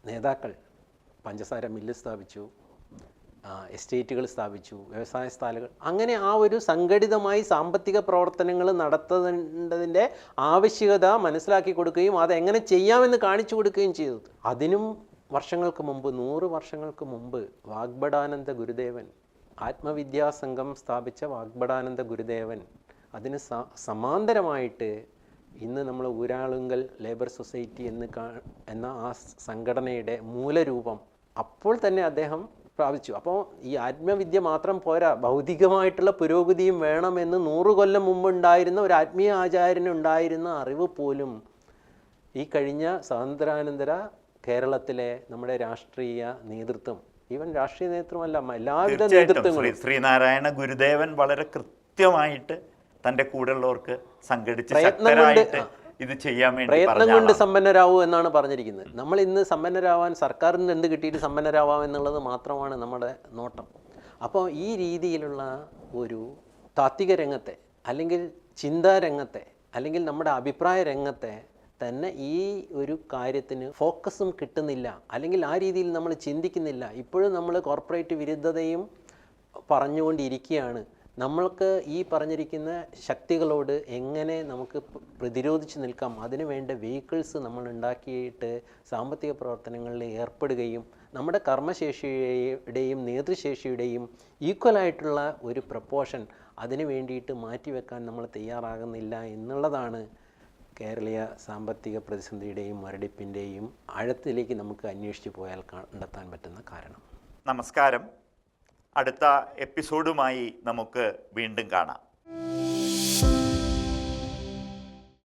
നേതാക്കൾ പഞ്ചസാര മില്ല് സ്ഥാപിച്ചു, എസ്റ്റേറ്റുകൾ സ്ഥാപിച്ചു, വ്യവസായ സ്ഥാലുകൾ, അങ്ങനെ ആ ഒരു സംഘടിതമായി സാമ്പത്തിക പ്രവർത്തനങ്ങൾ നടത്തേണ്ടതിൻ്റെ ആവശ്യകത മനസ്സിലാക്കി കൊടുക്കുകയും അതെങ്ങനെ ചെയ്യാമെന്ന് കാണിച്ചു കൊടുക്കുകയും ചെയ്തു. അതിനും വർഷങ്ങൾക്ക് മുമ്പ്, 100 വർഷങ്ങൾക്ക് മുമ്പ് വാഗ്ബടാനന്ദ ഗുരുദേവൻ, ആത്മവിദ്യാസംഘം സ്ഥാപിച്ച വാഗ്ബടാനന്ദ ഗുരുദേവൻ, അതിന് സമാന്തരമായിട്ട് ഇന്ന് നമ്മൾ ഊരാളുങ്കൽ ലേബർ സൊസൈറ്റി എന്ന ആ സംഘടനയുടെ മൂലരൂപം അപ്പോൾ തന്നെ അദ്ദേഹം പ്രാപിച്ചു. അപ്പോൾ ഈ ആത്മവിദ്യ മാത്രം പോരാ, ഭൗതികമായിട്ടുള്ള പുരോഗതിയും വേണമെന്ന് 100 കൊല്ലം മുമ്പ് ഉണ്ടായിരുന്ന ഒരു ആത്മീയ ആചാര്യനുണ്ടായിരുന്ന അറിവ് പോലും ഈ കഴിഞ്ഞ സ്വാതന്ത്ര്യാനന്തര കേരളത്തിലെ നമ്മുടെ രാഷ്ട്രീയ നേതൃത്വം, ഈവൻ രാഷ്ട്രീയ നേതൃത്വമല്ല, എല്ലാവിധ നേതൃത്വങ്ങളും, ശ്രീനാരായണ ഗുരുദേവൻ വളരെ കൃത്യമായിട്ട് തൻ്റെ കൂടെയുള്ളവർക്ക് സംഘടിച്ച് ഇത് ചെയ്യാൻ വേണ്ടി പ്രയത്നം കൊണ്ട് സമ്പന്നരാവൂ എന്നാണ് പറഞ്ഞിരിക്കുന്നത്. നമ്മൾ ഇന്ന് സമ്പന്നരാവാൻ സർക്കാരിൽ നിന്ന് എന്ത് കിട്ടിയിട്ട് സമ്പന്നരാവാം എന്നുള്ളത് മാത്രമാണ് നമ്മുടെ നോട്ടം. അപ്പോൾ ഈ രീതിയിലുള്ള ഒരു താത്വിക രംഗത്തെ, അല്ലെങ്കിൽ ചിന്താരംഗത്തെ, അല്ലെങ്കിൽ നമ്മുടെ അഭിപ്രായ രംഗത്തെ തന്നെ ഈ ഒരു കാര്യത്തിന് ഫോക്കസും കിട്ടുന്നില്ല, അല്ലെങ്കിൽ ആ രീതിയിൽ നമ്മൾ ചിന്തിക്കുന്നില്ല. ഇപ്പോഴും നമ്മൾ കോർപ്പറേറ്റ് വിരുദ്ധതയും പറഞ്ഞുകൊണ്ടിരിക്കുകയാണ്. നമ്മൾക്ക് ഈ പറഞ്ഞിരിക്കുന്ന ശക്തികളോട് എങ്ങനെ നമുക്ക് പ്രതിരോധിച്ച് നിൽക്കാം, അതിനു വേണ്ട വെഹിക്കിൾസ് നമ്മൾ ഉണ്ടാക്കിയിട്ട് സാമ്പത്തിക പ്രവർത്തനങ്ങളിൽ ഏർപ്പെടുകയും നമ്മുടെ കർമ്മശേഷിയുടെയും നേതൃശേഷിയുടെയും ഈക്വലായിട്ടുള്ള ഒരു പ്രപ്പോർഷൻ അതിനു വേണ്ടിയിട്ട് മാറ്റിവെക്കാൻ നമ്മൾ തയ്യാറാകുന്നില്ല എന്നുള്ളതാണ് കേരളീയ സാമ്പത്തിക പ്രതിസന്ധിയുടെയും മരടിപ്പിൻ്റെയും ആഴത്തിലേക്ക് നമുക്ക് അന്വേഷിച്ച് പോയാൽ കണ്ടെത്താൻ പറ്റുന്ന കാരണം. നമസ്കാരം. അടുത്ത എപ്പിസോഡുമായി നമുക്ക് വീണ്ടും കാണാം.